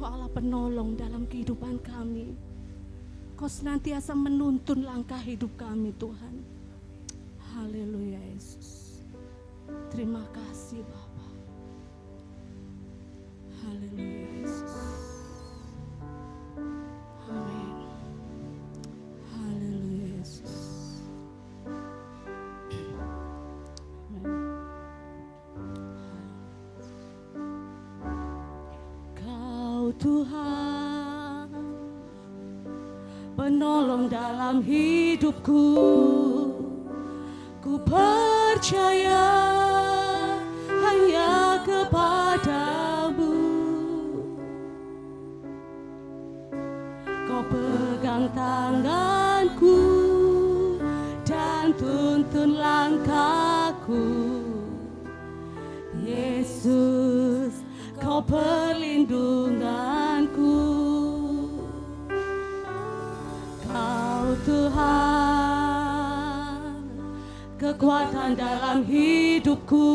Engkau Allah penolong dalam kehidupan kami. Kau senantiasa menuntun langkah hidup kami Tuhan. Haleluya Yesus. Terima kasih Bapa. Haleluya Yesus. Amin. Haleluya Yesus. Kau Tuhan, penolong dalam hidupku. Ku percaya hanya kepadamu. Kau pegang tanganku dan tuntun langkahku. Yesus, Kau perlindunganku. Kau Tuhan, kekuatan dalam hidupku,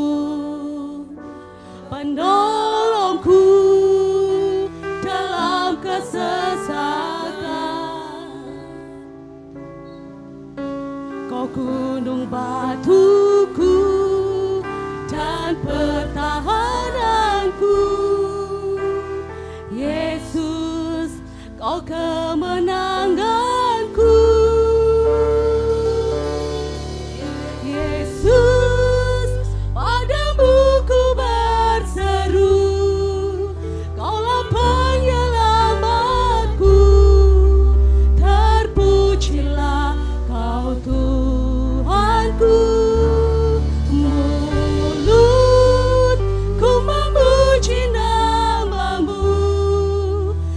penolongku dalam kesesatan. Kau gunung batuku dan pertahananku. Yesus, Kau kemenanganku. Yesus, padamu ku berseru. Kaulah penyelamatku. Terpujilah Kau Tuhanku. Mulutku memuji nama-Mu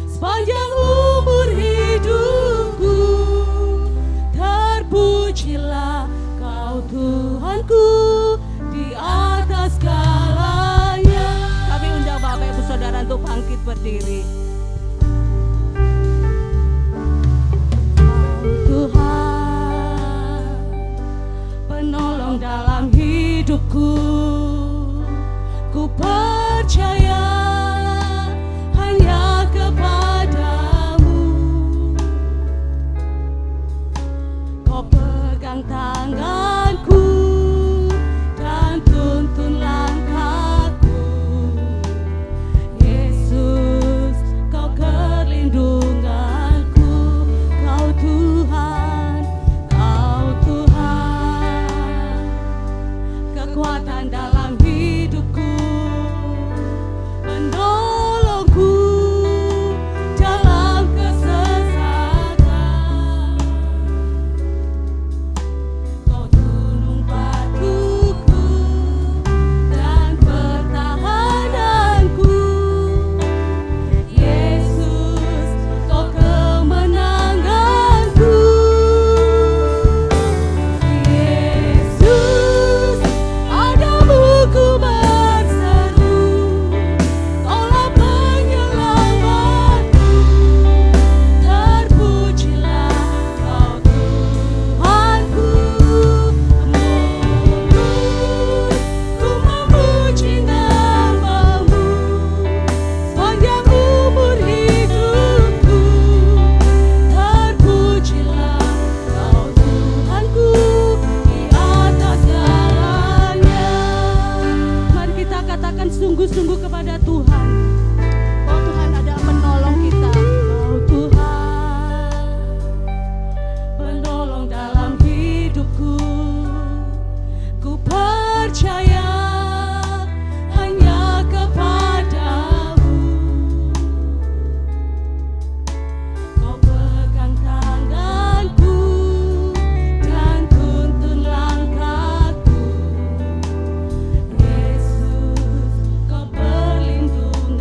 sepanjang umur hidupku. Terpujilah Kau Tuhanku di atas segalanya. Kami undang Bapak Ibu Saudara untuk bangkit berdiri. Kau Tuhan, penolong dalam hidupku. Ku percaya hanya kepadamu. Kau pegang tanganku dan tuntun langkahku. Yesus, Kau perlindunganku. Kau Tuhan, kekuatan dalam hidupku, penolongku dalam kesesatan. Kau gunung batuku dan pertahananku. Yesus, Kau kemenanganku. Yesus, padamu ku berseru. Kaulah penyelamatku. Terpujilah Kau Tuhanku. Mulutku memuji nama-Mu sepanjang umur hidupku. Terpujilah Kau Tuhanku di atas segalanya. Mari kita katakan sungguh-sungguh kepada Tuhan. Oh Tuhan ada menolong kita. Oh Tuhan, penolong dalam hidupku. Ku percaya hanya kepadamu. Kau pegang tanganku dan tuntun langkahku. Yesus, Kau perlindunganku.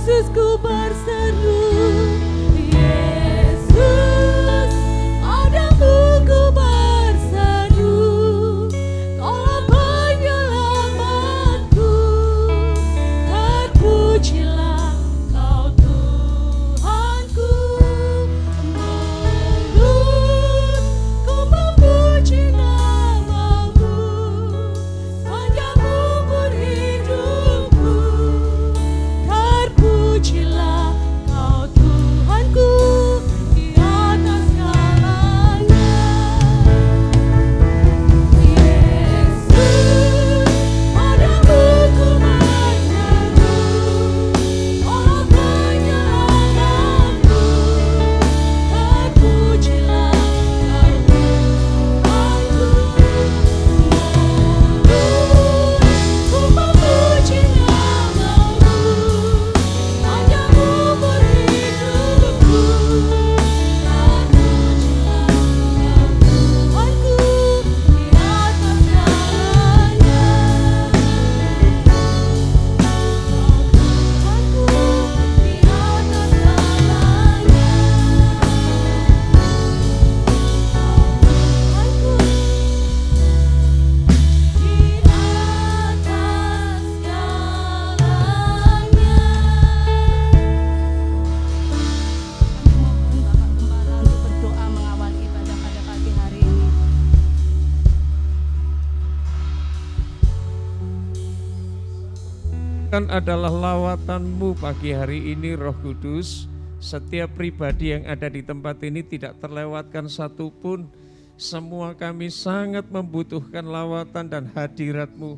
Yesus ku berseru, Yesus padamu ku berseru, Kaulah penyelamatku, terpujilah Kau Tuhanku. Mulut ku memuji namamu, sepanjang umur hidupku, terpujilah Kau Tuhanku di atas segalanya. Yesus padamu ku berseru, Kaulah penyelamatku, terpujilah Kau Tuhanku. Ku memuji namamu, sepanjang umur hidupku, terpujilah Kau Tuhanku di atas segalanya. Tuhanku di atas segalanya. Tuhanku di atas segalanya. Kami mohon Bapak Gembala untuk berdoa mengawal ibadah pada pagi hari ini. Kan adalah lawatanmu pagi hari ini Roh Kudus. Setiap pribadi yang ada di tempat ini tidak terlewatkan satupun. Semua kami sangat membutuhkan lawatan dan hadirat-Mu.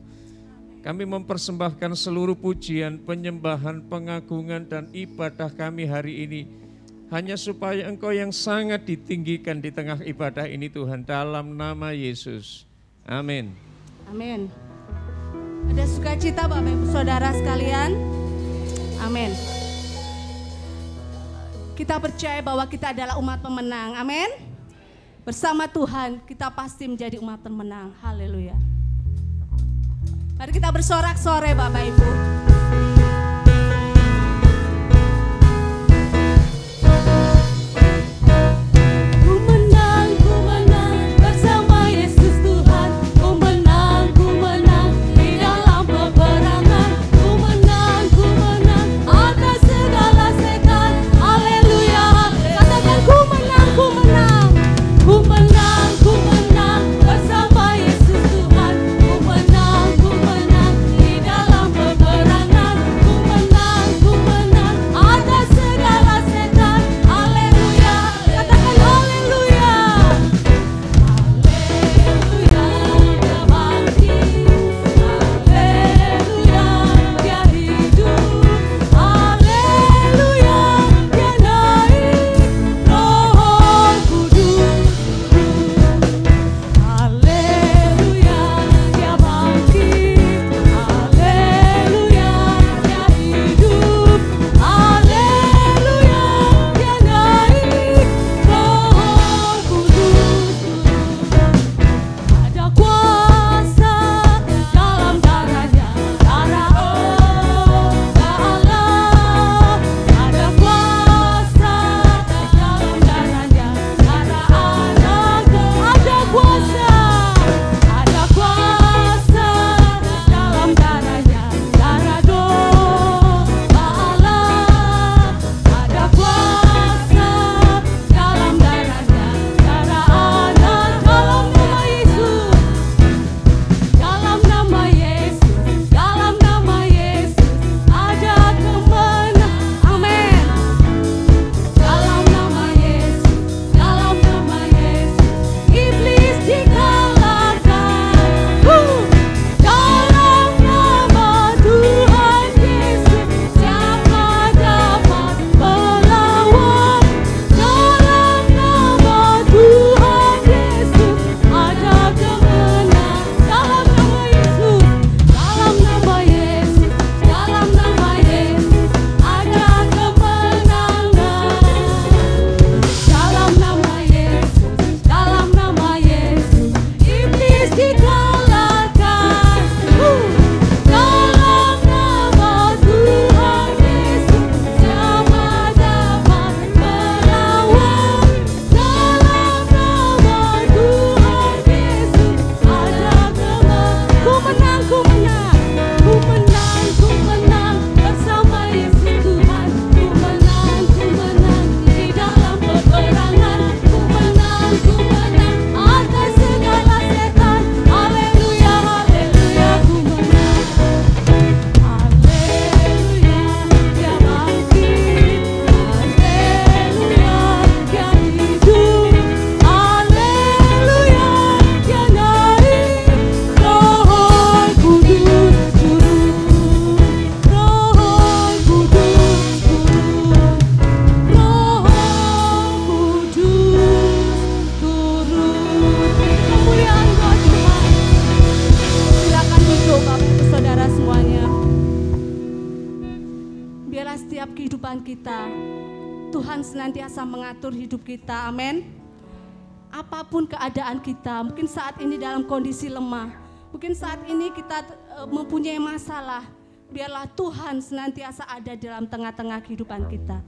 Kami mempersembahkan seluruh pujian, penyembahan, pengagungan dan ibadah kami hari ini. Hanya supaya Engkau yang sangat ditinggikan di tengah ibadah ini Tuhan, dalam nama Yesus. Amin. Amin. Ada sukacita Bapak Ibu Saudara sekalian. Amin. Kita percaya bahwa kita adalah umat pemenang. Amin. Bersama Tuhan kita pasti menjadi umat pemenang. Haleluya. Mari kita bersorak-sorai Bapak Ibu. Ku menang bersama Yesus Tuhan. Ku menang di dalam peperangan. Ku menang atas segala setan. Haleluya. Katakan ku menang. Ku menang bersama Yesus Tuhan. Ku menang di dalam peperangan. setiap kehidupan kita. Tuhan senantiasa mengatur hidup kita, amin. Apapun keadaan kita, mungkin saat ini dalam kondisi lemah, mungkin saat ini kita mempunyai masalah, biarlah Tuhan senantiasa ada dalam tengah-tengah kehidupan kita.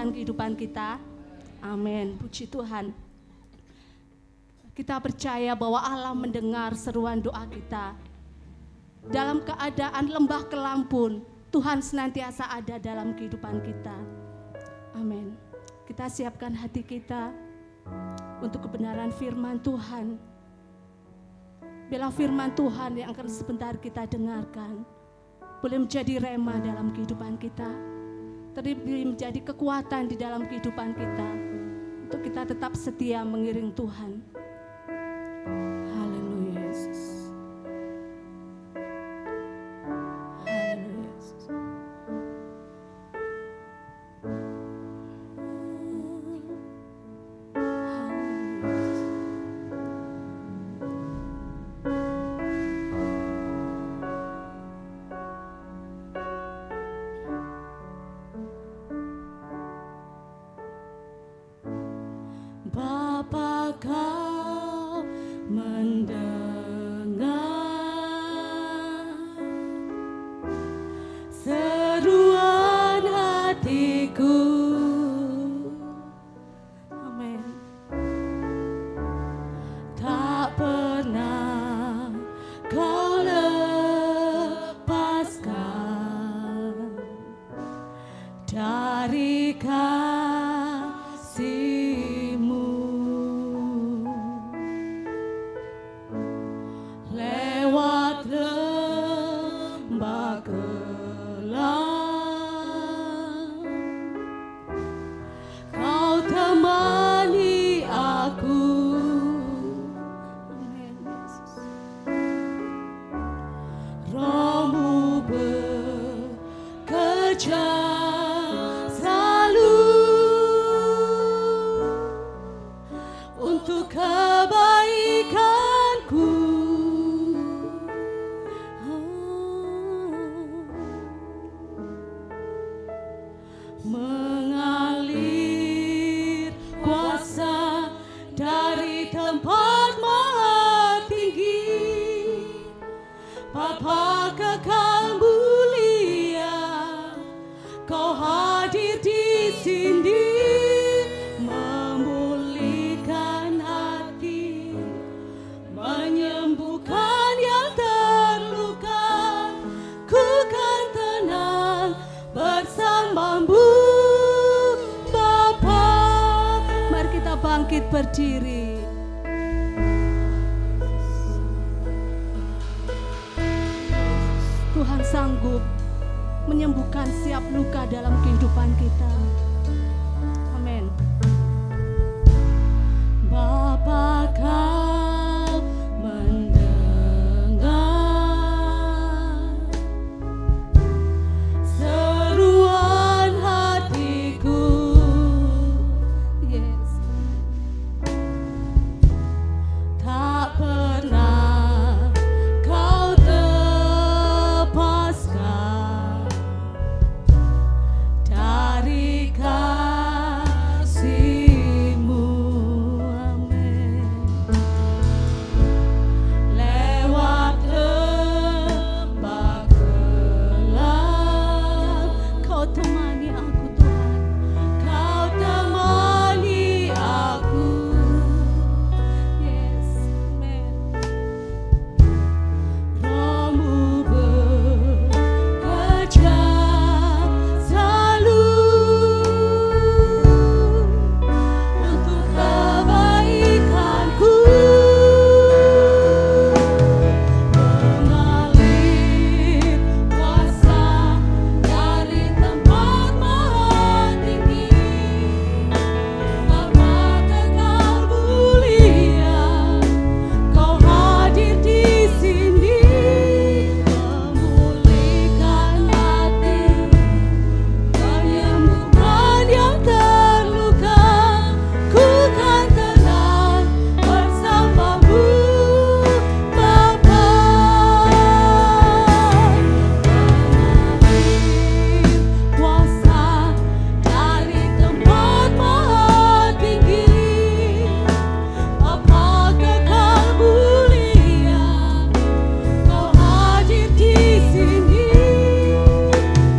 Kehidupan kita, amin. Puji Tuhan. Kita percaya bahwa Allah mendengar seruan doa kita. Dalam keadaan lembah kelam pun, Tuhan senantiasa ada dalam kehidupan kita. Amin. Kita siapkan hati kita untuk kebenaran firman Tuhan. Biarlah firman Tuhan yang akan sebentar kita dengarkan boleh menjadi rema dalam kehidupan kita, menjadi kekuatan di dalam kehidupan kita, untuk kita tetap setia mengiring Tuhan. Haleluya Yesus. Haleluya Yesus. Haleluya Yesus. kasih-Mu. Lewat lembah gelap, Kau temani aku. Amin, Yesus. Roh-Mu bekerja selalu untuk kebaikanku. Mengalir kuasa dari tempat maha tinggi, Bapa kekal mulia, Kau hadir di sini, memulihkan hati, menyembuhkan yang terluka. Ku kan tenang bersama-Mu, Bapa. Mari kita bangkit berdiri. Tuhan sanggup menyembuhkan setiap luka dalam kehidupan kita. Amin. Bapa, Kau mendengar seruan hatiku. Yes. Tak pernah Kau lepaskan dari kasih-Mu. Amin. Lewat lembah gelap, Kau temani aku, Tuhan. Kau temani aku. Yes, amen. Roh-Mu bekerja selalu untuk kebaikanku. Mengalir kuasa dari tempat maha tinggi, Bapa kekal mulia, Kau hadir di sini, memulihkan hati, menyembuhkan yang terluka. Ku kan tenang bersama-Mu, Bapa. Mengalir kuasa dari tempat maha tinggi, Bapa kekal mulia, Kau hadir di sini,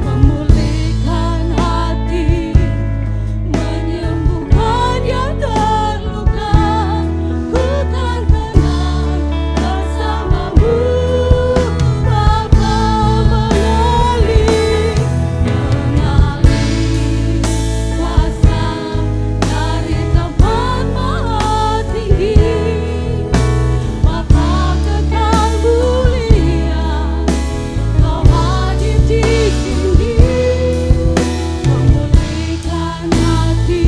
memulihkan hati, menyembuhkan yang terluka. Ku kan tenang bersama-Mu, Bapa. Mengalir kuasa dari tempat maha tinggi, Bapa kekal mulia, Kau hadir di sini, memulihkan hati,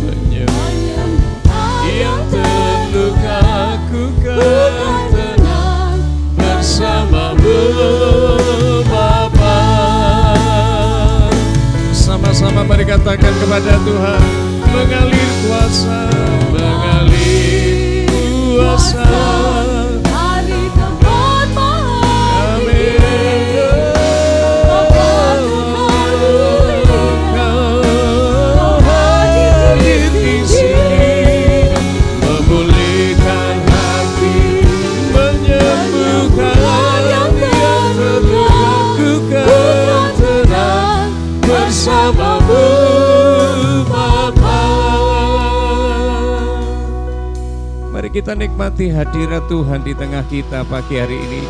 menyembuhkan Yang terluka ku kan tenang bersama-Mu, Bapa. Sama-sama mari katakan kepada Tuhan, mengalir kuasa, mengalir kuasa. dari tempat maha tinggi, Bapa kekal mulia, Kau hadir di sini, memulihkan hati, menyembuhkan yang terluka. Ku kan tenang bersama-Mu, Bapa. Mari kita nikmati hadirat Tuhan di tengah kita pagi hari ini.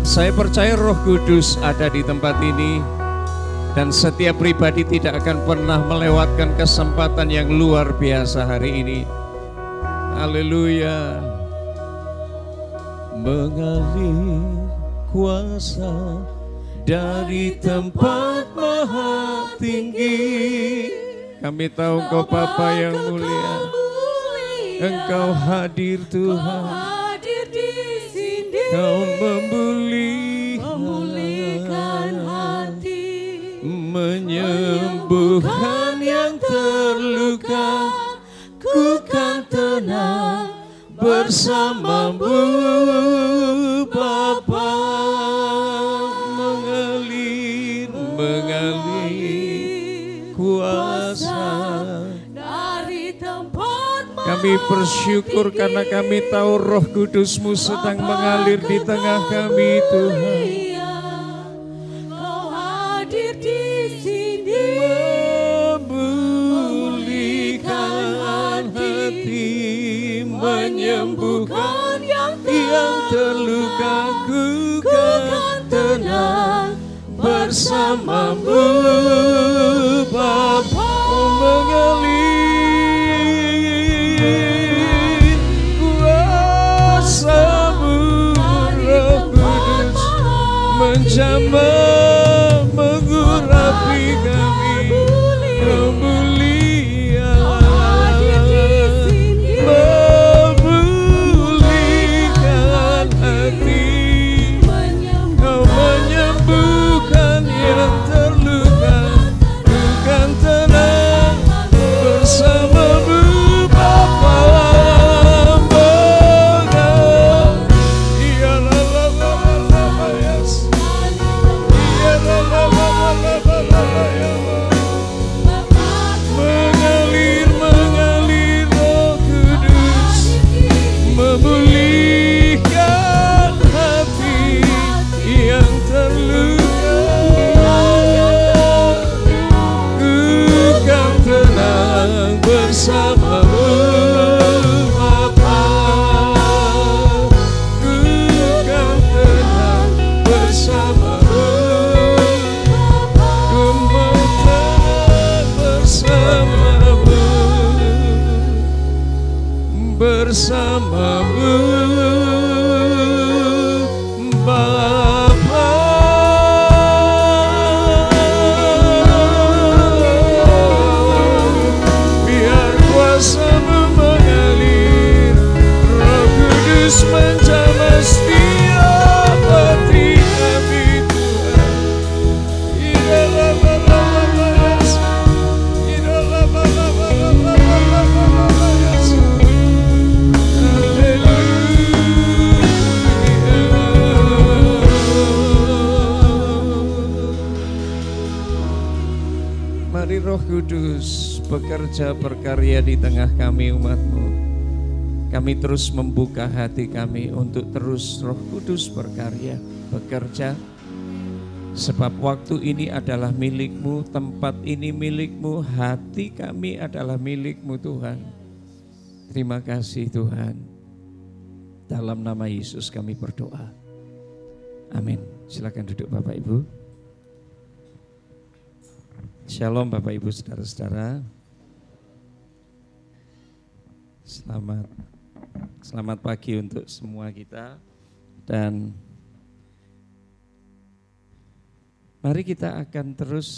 Saya percaya Roh Kudus ada di tempat ini Dan setiap pribadi tidak akan pernah melewatkan kesempatan yang luar biasa hari ini. Haleluya. Mengalir kuasa dari tempat maha tinggi. Kami tahu Engkau Bapa yang mulia. Engkau hadir Tuhan. Kau memulihkan hati, menyembuhkan yang terluka. Ku kan tenang bersamamu Bapa. Mengalir kuasa dari tempat. Kami bersyukur karena kami tahu Roh Kudus-Mu sedang mengalir di tengah kami Tuhan. Kau hadir di sini, memulihkan hati, menyembuhkan yang terluka. Ku kan tenang bersamamu Bapa. Mengalir kuasa-Mu Roh Kudus, menjamah mengurapi kami. Kau mulia, memulihkan hati, Kau menyembuhkan yang terluka. Bukan tenang bersamamu Bapa. Mengalir Roh Kudus, memulihkan hati yang terluka. Ku kan tenang bersamamu Bapa. Ku kan tenang bersamamu. Ku mau tenang bersamamu Bapa. Biar kuasa-Mu mengalir, Roh Kudus menjamah setiap hati kami Tuhan. Mari Roh Kudus bekerja berkarya di tengah kami umat-Mu. Kami terus membuka hati kami untuk terus Roh Kudus berkarya, bekerja. Sebab waktu ini adalah milik-Mu, tempat ini milik-Mu, hati kami adalah milik-Mu Tuhan. Terima kasih Tuhan. Dalam nama Yesus kami berdoa. Amin. Silakan duduk Bapak Ibu. Shalom Bapak Ibu Saudara-saudara. Selamat pagi untuk semua kita. Dan mari kita akan terus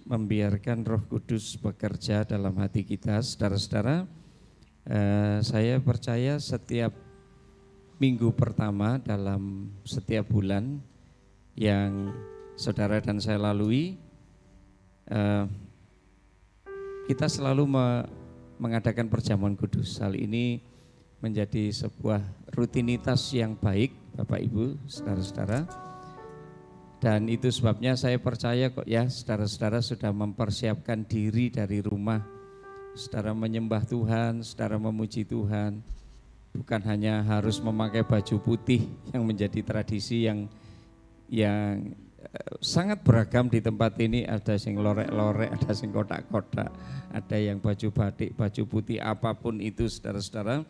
membiarkan Roh Kudus bekerja dalam hati kita. Saudara-saudara, saya percaya setiap minggu pertama dalam setiap bulan yang saudara dan saya lalui, kita selalu mengadakan perjamuan kudus. Hal ini menjadi sebuah rutinitas yang baik Bapak Ibu, saudara-saudara. Dan itu sebabnya saya percaya kok ya saudara-saudara sudah mempersiapkan diri dari rumah. Saudara menyembah Tuhan, saudara memuji Tuhan. Bukan hanya harus memakai baju putih yang menjadi tradisi yang sangat beragam di tempat ini. Ada yang lorek-lorek, ada yang kotak-kotak, ada yang baju batik, baju putih, apapun itu saudara-saudara.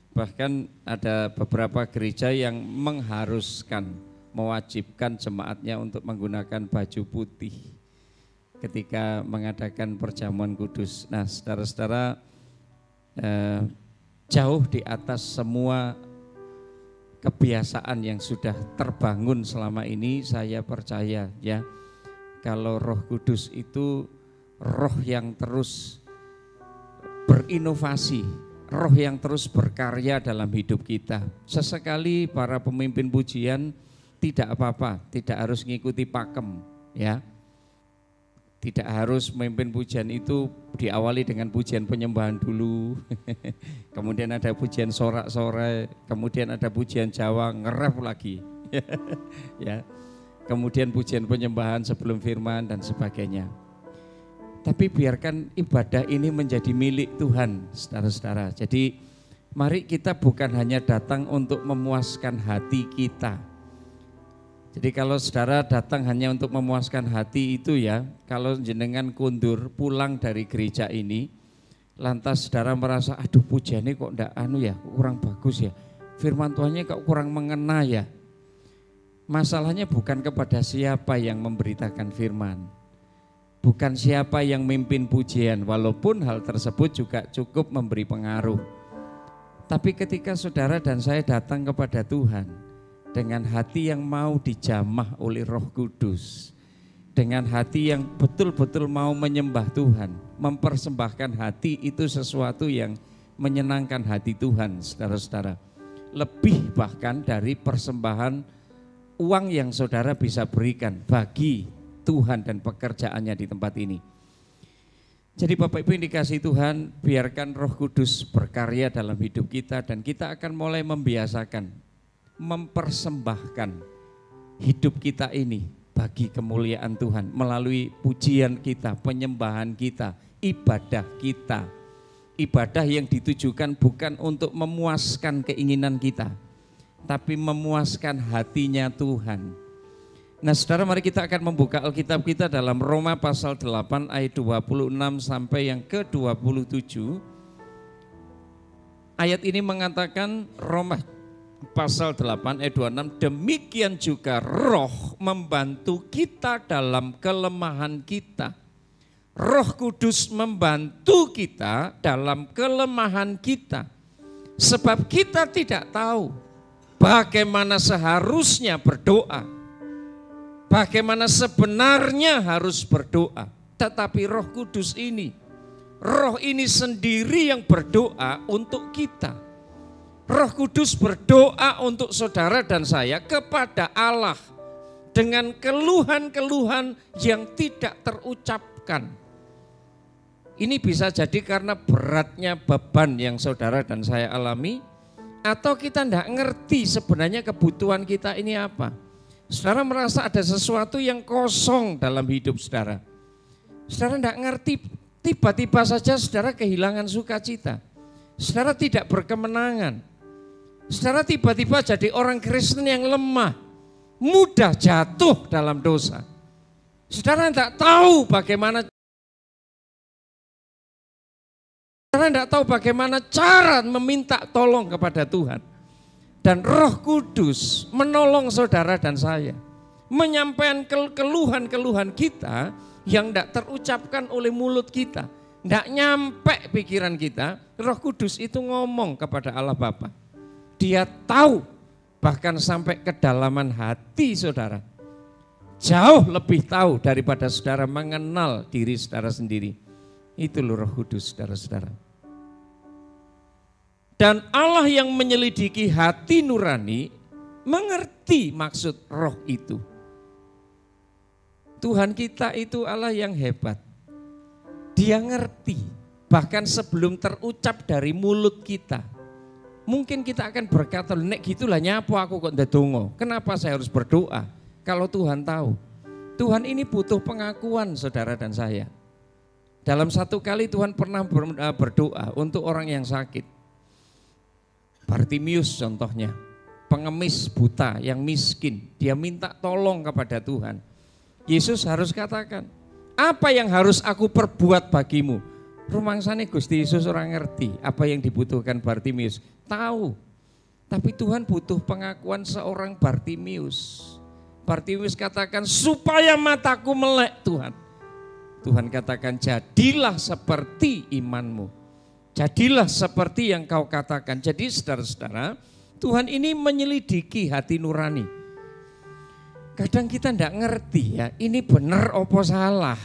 Bahkan ada beberapa gereja yang mengharuskan, mewajibkan jemaatnya untuk menggunakan baju putih. ketika mengadakan perjamuan kudus. Nah, saudara-saudara, jauh di atas semua kebiasaan yang sudah terbangun selama ini, saya percaya ya, kalau Roh Kudus itu roh yang terus berinovasi, roh yang terus berkarya dalam hidup kita. Sesekali para pemimpin pujian tidak apa-apa, tidak harus ngikuti pakem ya. Tidak harus memimpin pujian itu diawali dengan pujian penyembahan dulu. Kemudian ada pujian sorak-sorai, kemudian ada pujian Jawa ngeref lagi. Ya. Kemudian pujian penyembahan sebelum firman dan sebagainya. Tapi biarkan ibadah ini menjadi milik Tuhan, saudara-saudara. Jadi mari kita bukan hanya datang untuk memuaskan hati kita. Jadi kalau saudara datang hanya untuk memuaskan hati itu ya, kalau jenengan kundur pulang dari gereja ini, lantas saudara merasa, aduh pujiannya kok enggak kurang bagus ya, firman Tuhannya kok kurang mengena ya. Masalahnya bukan kepada siapa yang memberitakan firman, bukan siapa yang mimpin pujian, walaupun hal tersebut juga cukup memberi pengaruh. Tapi ketika saudara dan saya datang kepada Tuhan, dengan hati yang mau dijamah oleh Roh Kudus, dengan hati yang betul-betul mau menyembah Tuhan, mempersembahkan hati, itu sesuatu yang menyenangkan hati Tuhan, saudara-saudara. Lebih bahkan dari persembahan uang yang saudara bisa berikan bagi Tuhan dan pekerjaannya di tempat ini. Jadi Bapak Ibu yang dikasihi Tuhan, biarkan Roh Kudus berkarya dalam hidup kita dan kita akan mulai membiasakan mempersembahkan hidup kita ini bagi kemuliaan Tuhan melalui pujian kita, penyembahan kita, ibadah kita. Ibadah yang ditujukan bukan untuk memuaskan keinginan kita, tapi memuaskan hatinya Tuhan. Nah saudara, mari kita akan membuka Alkitab kita dalam Roma pasal 8 ayat 26 sampai yang ke-27. Ayat ini mengatakan, Roma pasal 8 ayat 26, demikian juga Roh membantu kita dalam kelemahan kita. Roh Kudus membantu kita dalam kelemahan kita. Sebab kita tidak tahu bagaimana seharusnya berdoa, bagaimana sebenarnya harus berdoa. Tetapi Roh Kudus ini, Roh ini sendiri yang berdoa untuk kita. Roh Kudus berdoa untuk saudara dan saya kepada Allah dengan keluhan-keluhan yang tidak terucapkan. Ini bisa jadi karena beratnya beban yang saudara dan saya alami, atau kita tidak ngerti sebenarnya kebutuhan kita ini apa. Saudara merasa ada sesuatu yang kosong dalam hidup saudara. Saudara tidak ngerti, tiba-tiba saja saudara kehilangan sukacita. Saudara tidak berkemenangan. Saudara tiba-tiba jadi orang Kristen yang lemah, mudah jatuh dalam dosa. Saudara tidak tahu bagaimana cara meminta tolong kepada Tuhan. Dan Roh Kudus menolong saudara dan saya, menyampaikan keluhan-keluhan kita yang tidak terucapkan oleh mulut kita, tidak nyampe pikiran kita. Roh Kudus itu ngomong kepada Allah Bapa. Dia tahu bahkan sampai kedalaman hati saudara. Jauh lebih tahu daripada saudara mengenal diri saudara sendiri. Itu loh Roh Kudus, saudara-saudara. Dan Allah yang menyelidiki hati nurani mengerti maksud roh itu. Tuhan kita itu Allah yang hebat. Dia ngerti bahkan sebelum terucap dari mulut kita. Mungkin kita akan berkata, nek gitulah nyapu aku kok ndedonga. Kenapa saya harus berdoa? Kalau Tuhan tahu. Tuhan ini butuh pengakuan saudara dan saya. Dalam satu kali Tuhan pernah berdoa untuk orang yang sakit. Bartimius contohnya, pengemis buta yang miskin. Dia minta tolong kepada Tuhan. Yesus harus katakan, apa yang harus aku perbuat bagimu? Rumangsane Gusti Yesus orang ngerti apa yang dibutuhkan Bartimius. Tahu, tapi Tuhan butuh pengakuan seorang Bartimius. Bartimius katakan, supaya mataku melek Tuhan. Tuhan katakan jadilah seperti imanmu. Jadilah seperti yang kau katakan. Jadi saudara-saudara, Tuhan ini menyelidiki hati nurani. Kadang kita tidak ngerti ya, ini benar opo salah.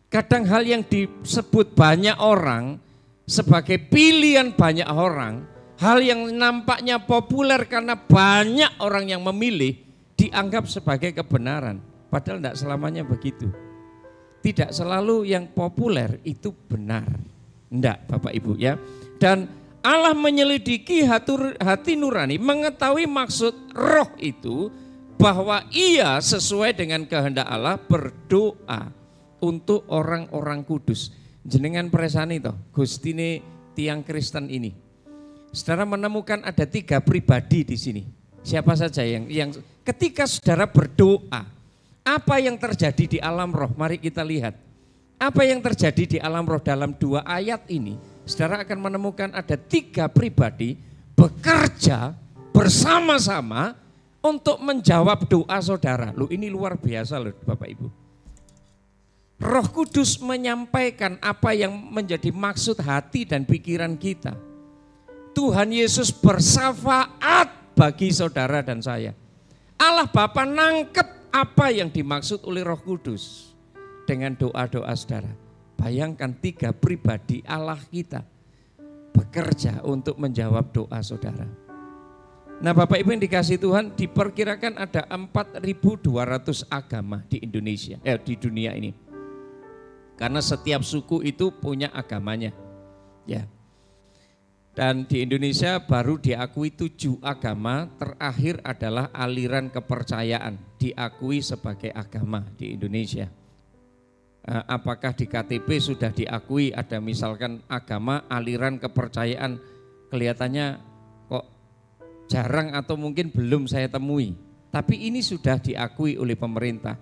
Kadang hal yang disebut banyak orang sebagai pilihan banyak orang, hal yang nampaknya populer karena banyak orang yang memilih, dianggap sebagai kebenaran. Padahal tidak selamanya begitu. Tidak selalu yang populer itu benar. Enggak Bapak Ibu ya. Dan Allah menyelidiki hati nurani, mengetahui maksud roh itu, bahwa ia sesuai dengan kehendak Allah berdoa untuk orang-orang kudus. Jenengan presani toh, Gustine tiang Kristen ini. Saudara menemukan ada 3 pribadi di sini. Siapa saja yang ketika saudara berdoa, apa yang terjadi di alam roh? Mari kita lihat. Apa yang terjadi di alam roh dalam 2 ayat ini? Saudara akan menemukan ada 3 pribadi bekerja bersama-sama untuk menjawab doa saudara. Loh, ini luar biasa loh Bapak Ibu. Roh Kudus menyampaikan apa yang menjadi maksud hati dan pikiran kita. Tuhan Yesus bersafaat bagi saudara dan saya. Allah Bapa nangkep apa yang dimaksud oleh Roh Kudus dengan doa-doa saudara. Bayangkan 3 pribadi Allah kita bekerja untuk menjawab doa saudara. Nah Bapak Ibu yang dikasih Tuhan, diperkirakan ada 4.200 agama di Indonesia, di dunia ini. Karena setiap suku itu punya agamanya. Ya. Dan di Indonesia baru diakui 7 agama, terakhir adalah aliran kepercayaan diakui sebagai agama di Indonesia. Apakah di KTP sudah diakui ada misalkan agama aliran kepercayaan, kelihatannya kok jarang atau mungkin belum saya temui. Tapi ini sudah diakui oleh pemerintah.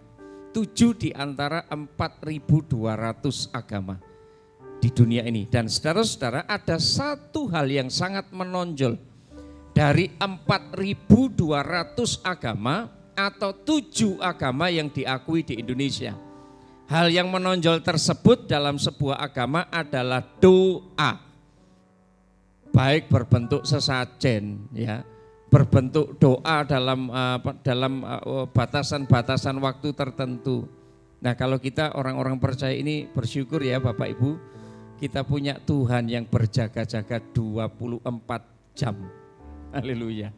7 di antara 4.200 agama di dunia ini. Dan saudara-saudara, ada satu hal yang sangat menonjol. Dari 4.200 agama atau 7 agama yang diakui di Indonesia. Hal yang menonjol tersebut dalam sebuah agama adalah doa. Baik berbentuk sesajen, ya, berbentuk doa dalam batasan-batasan waktu tertentu. Nah, kalau kita orang-orang percaya ini bersyukur ya Bapak Ibu, kita punya Tuhan yang berjaga-jaga 24 jam. Haleluya.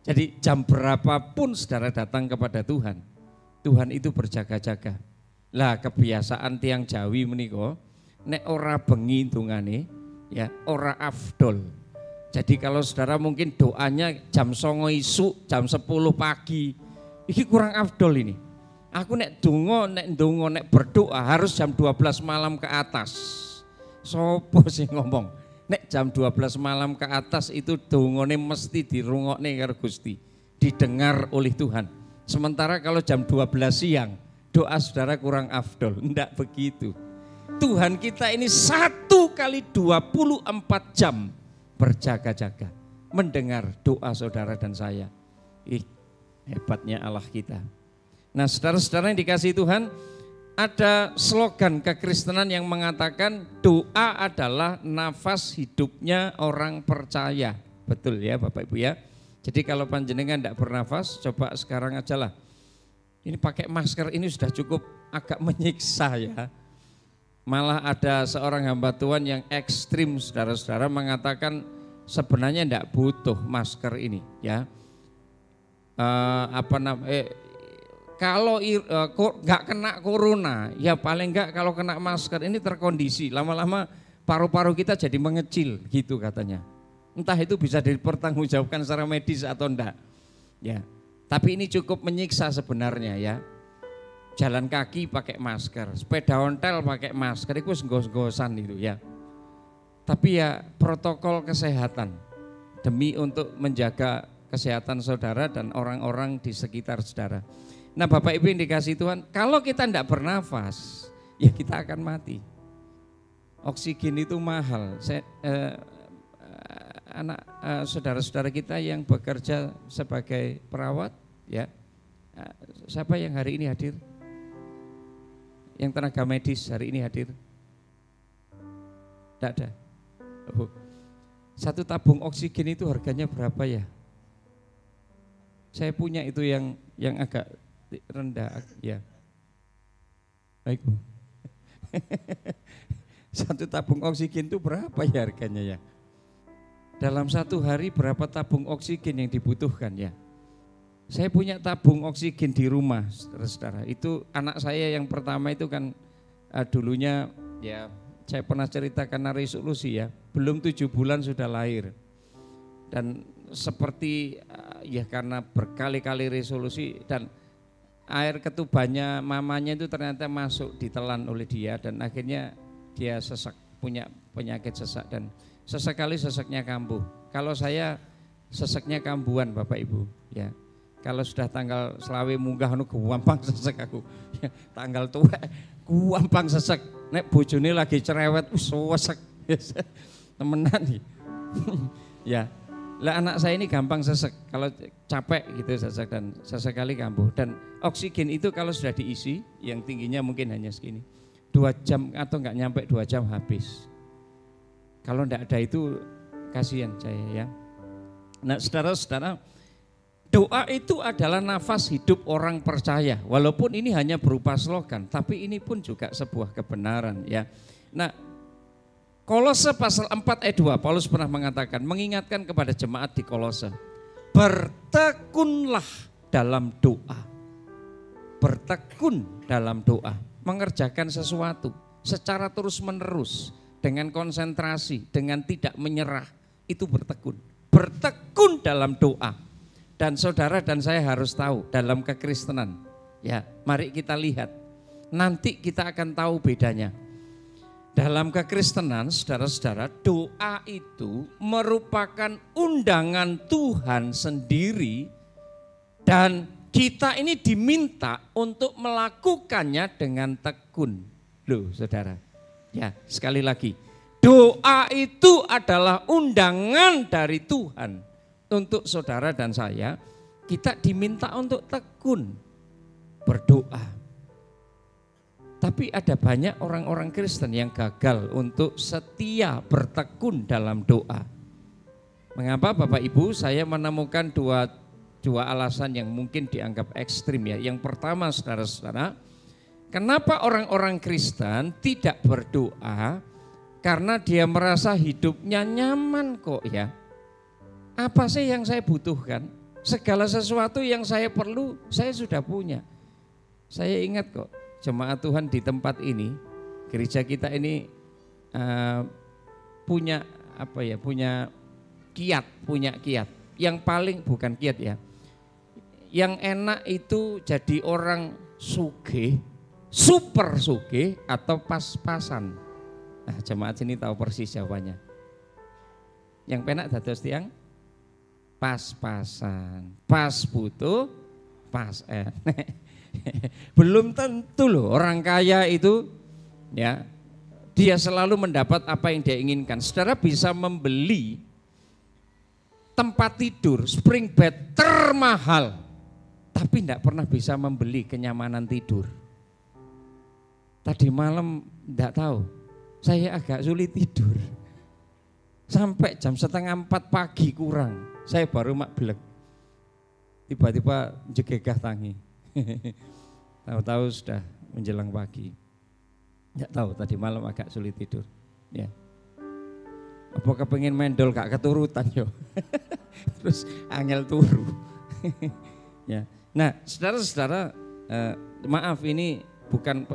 Jadi jam berapapun saudara datang kepada Tuhan, Tuhan itu berjaga-jaga. Lah kebiasaan tiang Jawi meniko, nek ora bengi dungane, ya ora afdol. Jadi kalau saudara mungkin doanya jam 09.00 isuk, jam 10 pagi, ini kurang afdol ini. Aku nek dongo, nek berdoa harus jam 12 malam ke atas. Sopo sih ngomong, nek jam 12 malam ke atas itu dongone mesti dirungokne karo Gusti, didengar oleh Tuhan. Sementara kalau jam 12 siang, doa saudara kurang afdol. Enggak begitu. Tuhan kita ini 1 kali 24 jam berjaga-jaga mendengar doa saudara dan saya. Hebatnya Allah kita. Nah saudara-saudara yang dikasihi Tuhan, ada slogan kekristenan yang mengatakan doa adalah nafas hidupnya orang percaya. Betul ya Bapak Ibu ya. Jadi kalau panjenengan tidak bernafas, coba sekarang aja lah. Ini pakai masker ini sudah cukup agak menyiksa ya. Malah ada seorang hamba Tuhan yang ekstrim saudara-saudara mengatakan sebenarnya tidak butuh masker ini ya. Kalau nggak kena corona ya paling nggak kalau kena masker ini terkondisi. Lama-lama paru-paru kita jadi mengecil gitu katanya. Entah itu bisa dipertanggungjawabkan secara medis atau enggak. Ya. Tapi ini cukup menyiksa sebenarnya ya. Jalan kaki pakai masker, sepeda ontel pakai masker, itu gos-gosan itu ya. Tapi ya protokol kesehatan demi untuk menjaga kesehatan saudara dan orang-orang di sekitar saudara. Nah Bapak Ibu yang dikasih Tuhan, kalau kita tidak bernafas, ya kita akan mati. Oksigen itu mahal. Saudara-saudara kita yang bekerja sebagai perawat, ya, siapa yang hari ini hadir? Yang tenaga medis hari ini hadir? Tidak ada. Oh. Satu tabung oksigen itu harganya berapa ya? Saya punya itu yang agak rendah ya. Baik Bu. Satu tabung oksigen itu berapa ya harganya ya? Dalam satu hari berapa tabung oksigen yang dibutuhkan ya? Saya punya tabung oksigen di rumah, saudara-saudara. Itu anak saya yang pertama itu kan dulunya ya saya pernah ceritakan resolusi ya, belum 7 bulan sudah lahir. Dan seperti ya karena berkali-kali resolusi dan air ketubannya mamanya itu ternyata masuk ditelan oleh dia dan akhirnya dia sesak, punya penyakit sesak dan sesekali seseknya kambuh. Kalau saya seseknya kambuhan Bapak Ibu ya. Kalau sudah tanggal selawe munggah anu gampang sesek aku. Ya, tanggal tua gampang sesek. Nek bojone lagi cerewet sesek. Temenan nih. Ya. Lah anak saya ini gampang sesek. Kalau capek gitu sesek dan sesekali kambuh. Dan oksigen itu kalau sudah diisi yang tingginya mungkin hanya segini. 2 jam atau enggak nyampe 2 jam habis. Kalau enggak ada itu kasihan saya ya. Nah, saudara-saudara, doa itu adalah nafas hidup orang percaya. Walaupun ini hanya berupa slogan, tapi ini pun juga sebuah kebenaran ya. Nah, Kolose pasal 4 ayat 2, Paulus pernah mengatakan, mengingatkan kepada jemaat di Kolose, bertekunlah dalam doa. Bertekun dalam doa, mengerjakan sesuatu secara terus-menerus, dengan konsentrasi, dengan tidak menyerah, itu bertekun. Bertekun dalam doa. Dan saudara dan saya harus tahu dalam kekristenan, ya mari kita lihat, nanti kita akan tahu bedanya. Dalam kekristenan saudara-saudara, doa itu merupakan undangan Tuhan sendiri dan kita ini diminta untuk melakukannya dengan tekun. Loh saudara, ya sekali lagi, doa itu adalah undangan dari Tuhan. Untuk saudara dan saya, kita diminta untuk tekun berdoa. Tapi ada banyak orang-orang Kristen yang gagal untuk setia bertekun dalam doa. Mengapa Bapak Ibu? Saya menemukan dua alasan yang mungkin dianggap ekstrim ya. Yang pertama saudara-saudara, kenapa orang-orang Kristen tidak berdoa? Karena dia merasa hidupnya nyaman kok ya. Apa sih yang saya butuhkan? Segala sesuatu yang saya perlu, saya sudah punya. Saya ingat kok, jemaat Tuhan di tempat ini, gereja kita ini punya apa ya? Punya kiat. Yang paling bukan kiat ya. Yang enak itu jadi orang sugih, super sugih atau pas-pasan. Nah, jemaat sini tahu persis jawabannya. Yang penak dados tiang pas-pasan, pas butuh, pas enek. Belum tentu loh orang kaya itu ya dia selalu mendapat apa yang dia inginkan. Saudara bisa membeli tempat tidur spring bed termahal, tapi tidak pernah bisa membeli kenyamanan tidur. Tadi malam tidak tahu, saya agak sulit tidur. Sampai jam 3:30 pagi kurang. Saya baru mak belek, tiba-tiba jegegah tangi, tahu-tahu sudah menjelang pagi. Nggak tahu tadi malam agak sulit tidur. Ya, apa kepengen mendol gak keturutan yo, terus angel turu. Ya, nah saudara-saudara, maaf ini bukan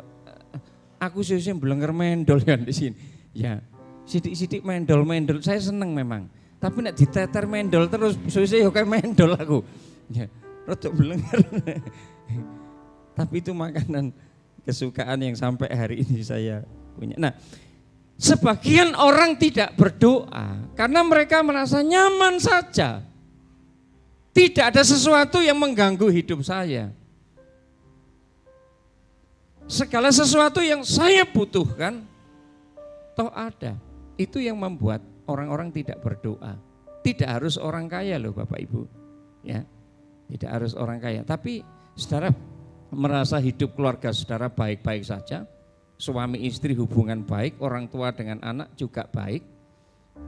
aku sih belenger mendol kan di sini. Ya, sidik-sidik mendol, saya seneng memang. Tapi nek diteter mendol terus suwe yo kayak mendol aku. Ya, rada belenger. Tapi itu makanan kesukaan yang sampai hari ini saya punya. Nah, sebagian orang tidak berdoa karena mereka merasa nyaman saja. Tidak ada sesuatu yang mengganggu hidup saya. Segala sesuatu yang saya butuhkan toh ada. Itu yang membuat orang-orang tidak berdoa. Tidak harus orang kaya loh Bapak Ibu. Ya. Tidak harus orang kaya, tapi saudara merasa hidup keluarga saudara baik-baik saja, suami istri hubungan baik, orang tua dengan anak juga baik.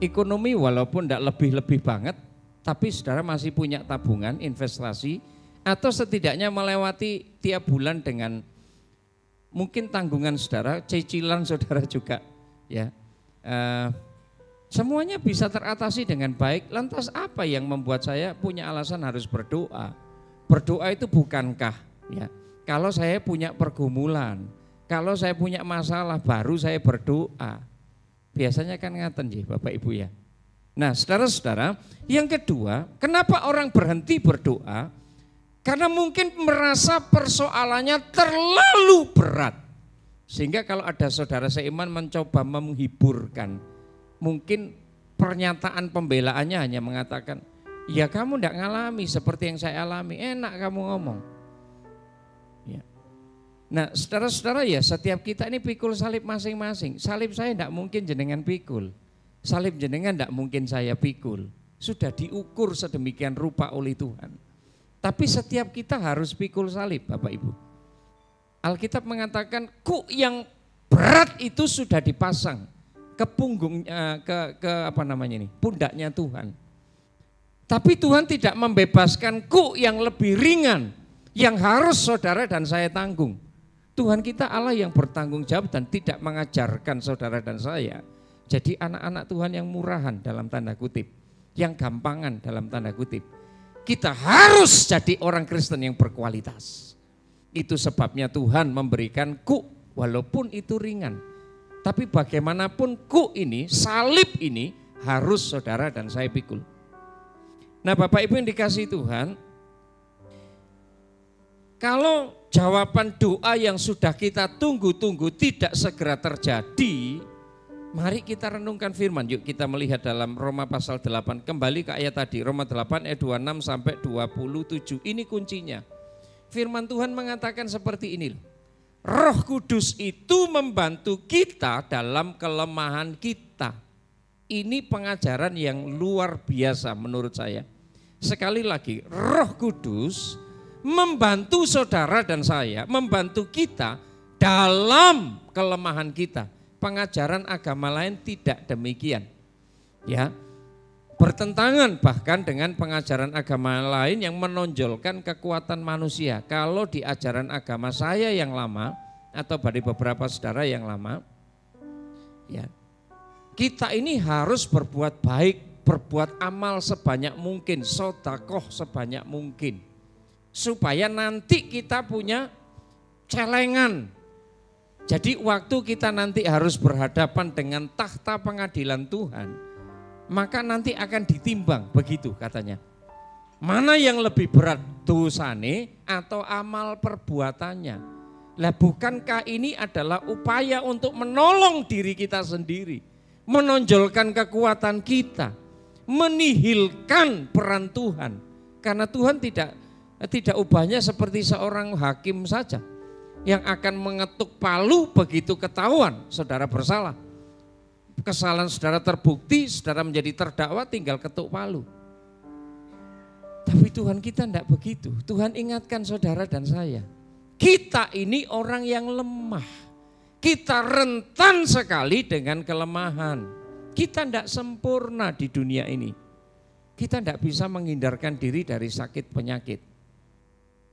Ekonomi walaupun tidak lebih-lebih banget, tapi saudara masih punya tabungan, investasi, atau setidaknya melewati tiap bulan dengan mungkin tanggungan saudara, cicilan saudara juga, ya. Semuanya bisa teratasi dengan baik. Lantas apa yang membuat saya punya alasan harus berdoa? Berdoa itu bukankah, ya, kalau saya punya pergumulan, kalau saya punya masalah baru saya berdoa. Biasanya kan ngaten ya Bapak Ibu ya. Nah saudara-saudara, yang kedua, kenapa orang berhenti berdoa? Karena mungkin merasa persoalannya terlalu berat. Sehingga kalau ada saudara seiman mencoba menghiburkan, mungkin pernyataan pembelaannya hanya mengatakan, ya kamu tidak ngalami seperti yang saya alami, enak kamu ngomong. Ya. Nah saudara-saudara ya, setiap kita ini pikul salib masing-masing. Salib saya tidak mungkin jenengan pikul, salib jenengan tidak mungkin saya pikul. Sudah diukur sedemikian rupa oleh Tuhan. Tapi setiap kita harus pikul salib Bapak Ibu. Alkitab mengatakan kuk yang berat itu sudah dipasang ke punggungnya, ke apa namanya ini, pundaknya Tuhan. Tapi Tuhan tidak membebaskan kuk yang lebih ringan yang harus saudara dan saya tanggung. Tuhan kita Allah yang bertanggung jawab dan tidak mengajarkan saudara dan saya jadi anak-anak Tuhan yang murahan dalam tanda kutip, yang gampangan dalam tanda kutip. Kita harus jadi orang Kristen yang berkualitas. Itu sebabnya Tuhan memberikan kuk walaupun itu ringan. Tapi bagaimanapun kuk ini, salib ini harus saudara dan saya pikul. Nah Bapak Ibu yang dikasihi Tuhan, kalau jawaban doa yang sudah kita tunggu-tunggu tidak segera terjadi, mari kita renungkan firman. Yuk kita melihat dalam Roma pasal 8, kembali ke ayat tadi, Roma 8 ayat 26 sampai 27. Ini kuncinya. Firman Tuhan mengatakan seperti ini. Roh Kudus itu membantu kita dalam kelemahan kita. Ini pengajaran yang luar biasa menurut saya. Sekali lagi, Roh Kudus membantu saudara dan saya, membantu kita dalam kelemahan kita. Pengajaran agama lain tidak demikian. Ya. Bertentangan bahkan dengan pengajaran agama lain yang menonjolkan kekuatan manusia. Kalau di ajaran agama saya yang lama atau dari beberapa saudara yang lama, ya, kita ini harus berbuat baik, berbuat amal sebanyak mungkin, sedekah sebanyak mungkin, supaya nanti kita punya celengan. Jadi waktu kita nanti harus berhadapan dengan takhta pengadilan Tuhan, maka nanti akan ditimbang, begitu katanya. Mana yang lebih berat, dosane atau amal perbuatannya? Lah bukankah ini adalah upaya untuk menolong diri kita sendiri, menonjolkan kekuatan kita, menihilkan peran Tuhan. Karena Tuhan tidak ubahnya seperti seorang hakim saja yang akan mengetuk palu begitu ketahuan saudara bersalah. Kesalahan saudara terbukti, saudara menjadi terdakwa, tinggal ketuk palu. Tapi Tuhan kita tidak begitu. Tuhan ingatkan saudara dan saya, kita ini orang yang lemah. Kita rentan sekali dengan kelemahan. Kita tidak sempurna di dunia ini. Kita tidak bisa menghindarkan diri dari sakit penyakit.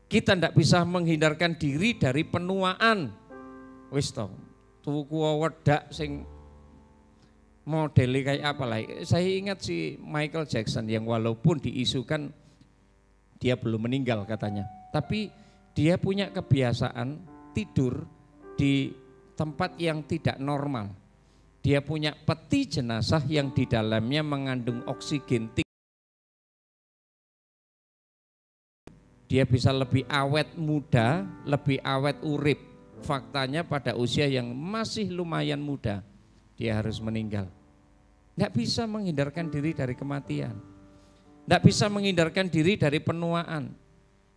Kita tidak bisa menghindarkan diri dari penuaan. Wis toh, tuku wedak sing modelnya kayak apa lah. Saya ingat si Michael Jackson yang walaupun diisukan dia belum meninggal katanya, tapi dia punya kebiasaan tidur di tempat yang tidak normal. Dia punya peti jenazah yang di dalamnya mengandung oksigen. Dia bisa lebih awet muda, lebih awet urip. Faktanya pada usia yang masih lumayan muda, dia harus meninggal. Tidak bisa menghindarkan diri dari kematian. Tidak bisa menghindarkan diri dari penuaan.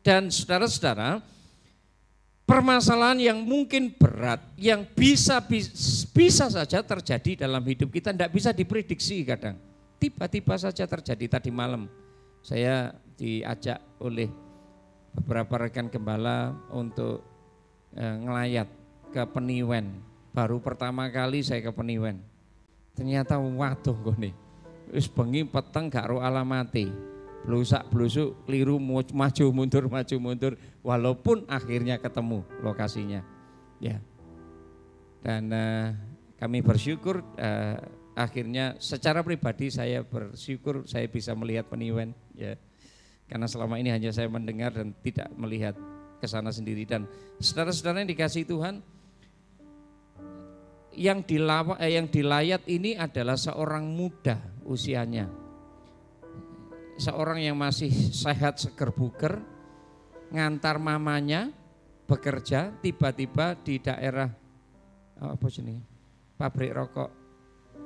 Dan saudara-saudara, permasalahan yang mungkin berat, yang bisa saja terjadi dalam hidup kita, tidak bisa diprediksi kadang. Tiba-tiba saja terjadi. Tadi malam saya diajak oleh beberapa rekan gembala untuk ngelayat ke Peniwen Baru pertama kali saya ke Peniwen. Ternyata waduh gone. Wis bengi peteng gak ro alamate. Blusak-blusuk keliru maju mundur walaupun akhirnya ketemu lokasinya. Ya. Dan kami bersyukur akhirnya secara pribadi saya bersyukur saya bisa melihat Peniwen ya. Karena selama ini hanya saya mendengar dan tidak melihat ke sana sendiri. Dan saudara-saudara yang dikasihi Tuhan, yang dilayat ini adalah seorang muda usianya. Seorang yang masih sehat seger buger, ngantar mamanya bekerja, tiba-tiba di daerah pabrik rokok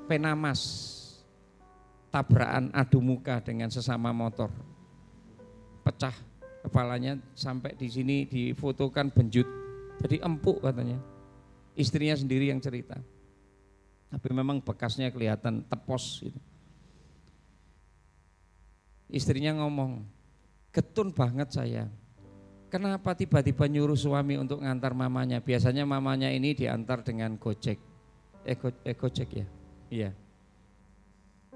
Penamas, tabrakan adu muka dengan sesama motor, pecah kepalanya sampai di sini difotokan benjut, jadi empuk katanya. Istrinya sendiri yang cerita, tapi memang bekasnya kelihatan tepos gitu. Istrinya ngomong, getun banget saya. Kenapa tiba-tiba nyuruh suami untuk ngantar mamanya? Biasanya mamanya ini diantar dengan Gojek. Gojek ya? Iya.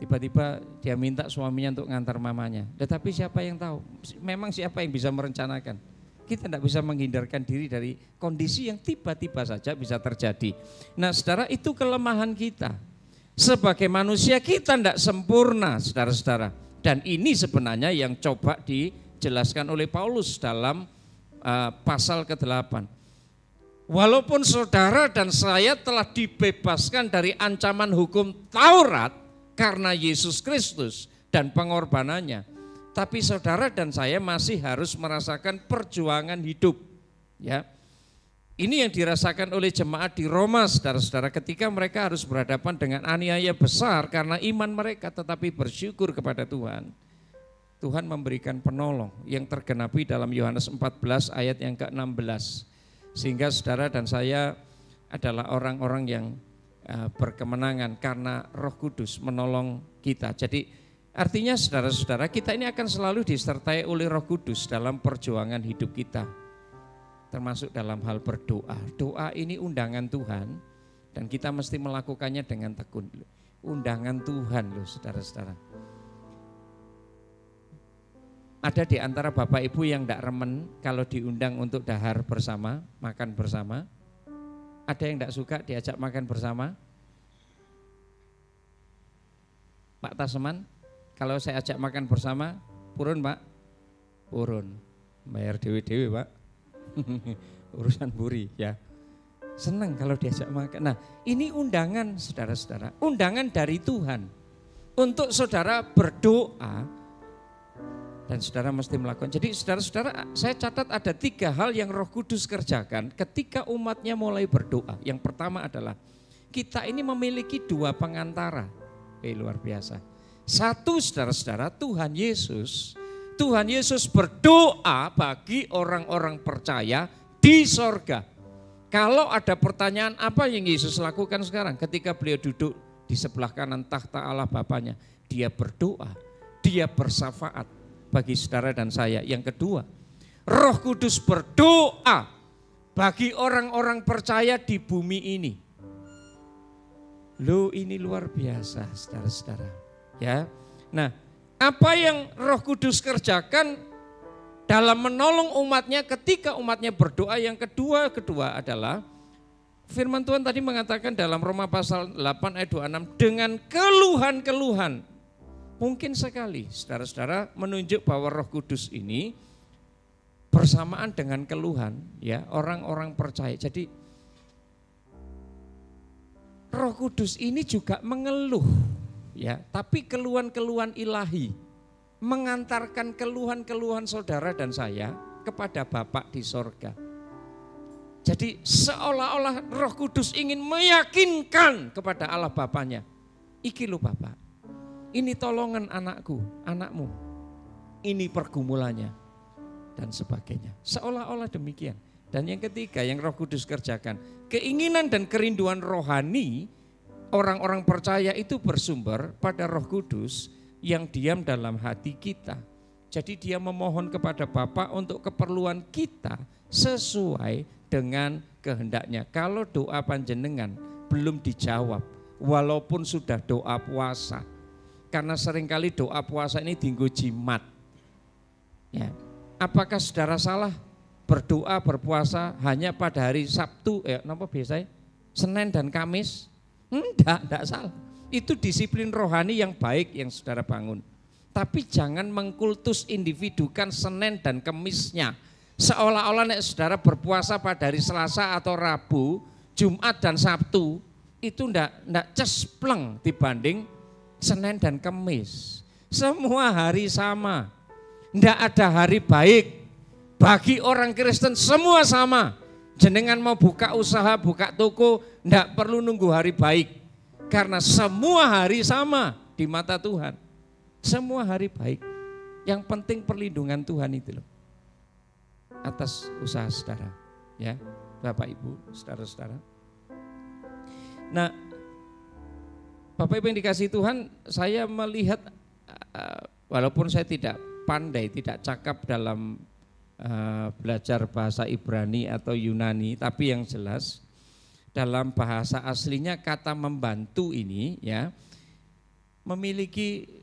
Tiba-tiba dia minta suaminya untuk ngantar mamanya. Tetapi siapa yang tahu? Memang siapa yang bisa merencanakan? Kita tidak bisa menghindarkan diri dari kondisi yang tiba-tiba saja bisa terjadi. Nah, saudara, itu kelemahan kita. Sebagai manusia kita tidak sempurna, saudara-saudara. Dan ini sebenarnya yang coba dijelaskan oleh Paulus dalam pasal ke-8. Walaupun saudara dan saya telah dibebaskan dari ancaman hukum Taurat karena Yesus Kristus dan pengorbanannya, tapi saudara dan saya masih harus merasakan perjuangan hidup. Ya, ini yang dirasakan oleh jemaat di Roma, saudara-saudara, ketika mereka harus berhadapan dengan aniaya besar karena iman mereka, tetapi bersyukur kepada Tuhan. Tuhan memberikan penolong yang tergenapi dalam Yohanes 14 ayat yang ke-16. Sehingga saudara dan saya adalah orang-orang yang berkemenangan karena Roh Kudus menolong kita. Jadi artinya saudara-saudara, kita ini akan selalu disertai oleh Roh Kudus dalam perjuangan hidup kita. Termasuk dalam hal berdoa. Doa ini undangan Tuhan dan kita mesti melakukannya dengan tekun. Undangan Tuhan loh saudara-saudara. Ada di antara Bapak Ibu yang tidak remen kalau diundang untuk dahar bersama, makan bersama. Ada yang tidak suka diajak makan bersama? Pak Taseman? Kalau saya ajak makan bersama, purun Pak? Purun, bayar dewe-dewe Pak. Urusan buri ya. Senang kalau diajak makan. Nah, ini undangan saudara-saudara, undangan dari Tuhan untuk saudara berdoa dan saudara mesti melakukan. Jadi saudara-saudara, saya catat ada 3 hal yang Roh Kudus kerjakan ketika umatnya mulai berdoa. Yang pertama adalah kita ini memiliki 2 pengantara. Luar biasa. Satu, saudara-saudara, Tuhan Yesus berdoa bagi orang-orang percaya di sorga. Kalau ada pertanyaan apa yang Yesus lakukan sekarang ketika beliau duduk di sebelah kanan takhta Allah Bapanya, dia berdoa, dia bersyafaat bagi saudara dan saya. Yang kedua, Roh Kudus berdoa bagi orang-orang percaya di bumi ini. Loh, ini luar biasa saudara-saudara. Ya, nah, apa yang Roh Kudus kerjakan dalam menolong umatnya ketika umatnya berdoa? Yang kedua adalah firman Tuhan tadi mengatakan dalam Roma pasal 8 ayat 26, dengan keluhan-keluhan. Mungkin sekali saudara-saudara menunjuk bahwa Roh Kudus ini bersamaan dengan keluhan ya orang-orang percaya. Jadi Roh Kudus ini juga mengeluh. Ya, tapi keluhan-keluhan ilahi, mengantarkan keluhan-keluhan saudara dan saya kepada Bapa di sorga. Jadi seolah-olah Roh Kudus ingin meyakinkan kepada Allah Bapanya, iki lho Bapak, ini tolongan anakku, anakmu, ini pergumulannya dan sebagainya. Seolah-olah demikian. Dan yang ketiga yang Roh Kudus kerjakan, keinginan dan kerinduan rohani orang-orang percaya itu bersumber pada Roh Kudus yang diam dalam hati kita. Jadi dia memohon kepada Bapa untuk keperluan kita sesuai dengan kehendaknya. Kalau doa panjenengan belum dijawab, walaupun sudah doa puasa, karena seringkali doa puasa ini dienggo jimat. Ya. Apakah saudara salah berdoa berpuasa hanya pada hari Sabtu, napa biasanya? Senin dan Kamis? Enggak salah. Itu disiplin rohani yang baik yang saudara bangun. Tapi jangan mengkultus individukan Senin dan Kemisnya. Seolah-olah nek saudara berpuasa pada hari Selasa atau Rabu, Jumat dan Sabtu, itu enggak cespleng dibanding Senin dan Kemis. Semua hari sama. Enggak ada hari baik. Bagi orang Kristen semua sama. Jenengan mau buka usaha, buka toko, enggak perlu nunggu hari baik. Karena semua hari sama di mata Tuhan. Semua hari baik. Yang penting perlindungan Tuhan itu loh. Atas usaha saudara, ya, Bapak Ibu, saudara-saudara. Nah, Bapak Ibu yang dikasihi Tuhan, saya melihat walaupun saya tidak pandai, tidak cakap dalam belajar bahasa Ibrani atau Yunani, tapi yang jelas dalam bahasa aslinya kata membantu ini ya memiliki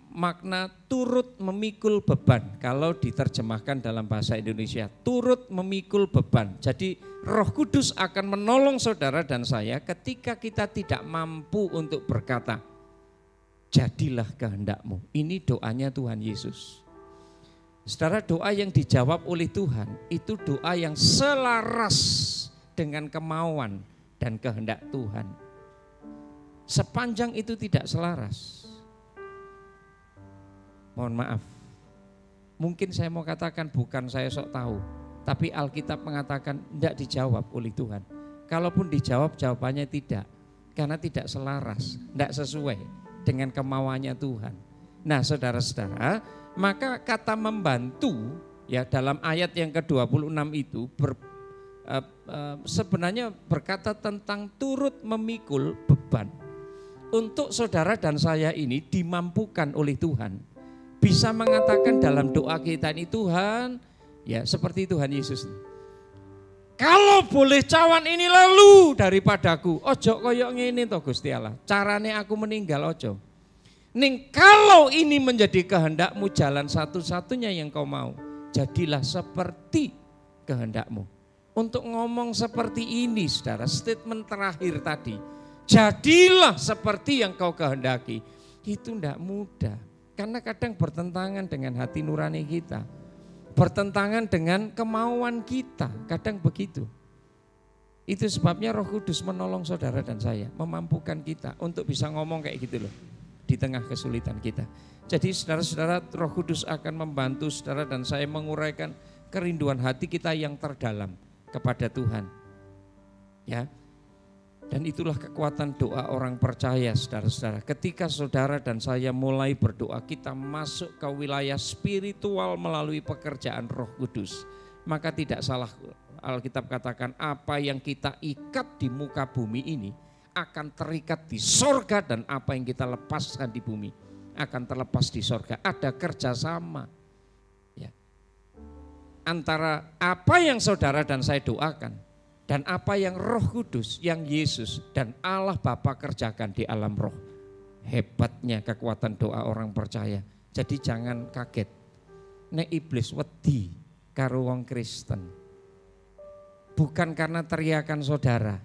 makna turut memikul beban. Kalau diterjemahkan dalam bahasa Indonesia, turut memikul beban. Jadi Roh Kudus akan menolong saudara dan saya ketika kita tidak mampu untuk berkata, jadilah kehendakmu. Ini doanya Tuhan Yesus. Saudara, doa yang dijawab oleh Tuhan itu doa yang selaras dengan kemauan dan kehendak Tuhan. Sepanjang itu tidak selaras, mohon maaf, mungkin saya mau katakan bukan saya sok tahu, tapi Alkitab mengatakan tidak dijawab oleh Tuhan. Kalaupun dijawab, jawabannya tidak, karena tidak selaras, tidak sesuai dengan kemauannya Tuhan. Nah saudara-saudara, maka kata membantu ya dalam ayat yang ke-26 itu sebenarnya berkata tentang turut memikul beban. Untuk saudara dan saya ini dimampukan oleh Tuhan. Bisa mengatakan dalam doa kita ini, Tuhan, ya seperti Tuhan Yesus. Kalau boleh cawan ini lalu daripadaku, ojo koyok ngene to Gusti Allah. Carane aku meninggal ojo. Ning kalau ini menjadi kehendakmu, jalan satu-satunya yang kau mau, jadilah seperti kehendakmu. Untuk ngomong seperti ini saudara, statement terakhir tadi, jadilah seperti yang kau kehendaki, itu tidak mudah. Karena kadang bertentangan dengan hati nurani kita, bertentangan dengan kemauan kita, kadang begitu. Itu sebabnya Roh Kudus menolong saudara dan saya, memampukan kita untuk bisa ngomong kayak gitu loh, di tengah kesulitan kita. Jadi saudara-saudara, Roh Kudus akan membantu saudara dan saya menguraikan kerinduan hati kita yang terdalam kepada Tuhan. Ya. Dan itulah kekuatan doa orang percaya, saudara-saudara. Ketika saudara dan saya mulai berdoa, kita masuk ke wilayah spiritual melalui pekerjaan Roh Kudus. Maka tidak salah Alkitab katakan, apa yang kita ikat di muka bumi ini akan terikat di sorga, dan apa yang kita lepaskan di bumi akan terlepas di sorga. Ada kerjasama ya, antara apa yang saudara dan saya doakan dan apa yang Roh Kudus, yang Yesus dan Allah Bapa kerjakan di alam roh. Hebatnya kekuatan doa orang percaya. Jadi jangan kaget. Nek iblis wedi karo wong Kristen. Bukan karena teriakan saudara.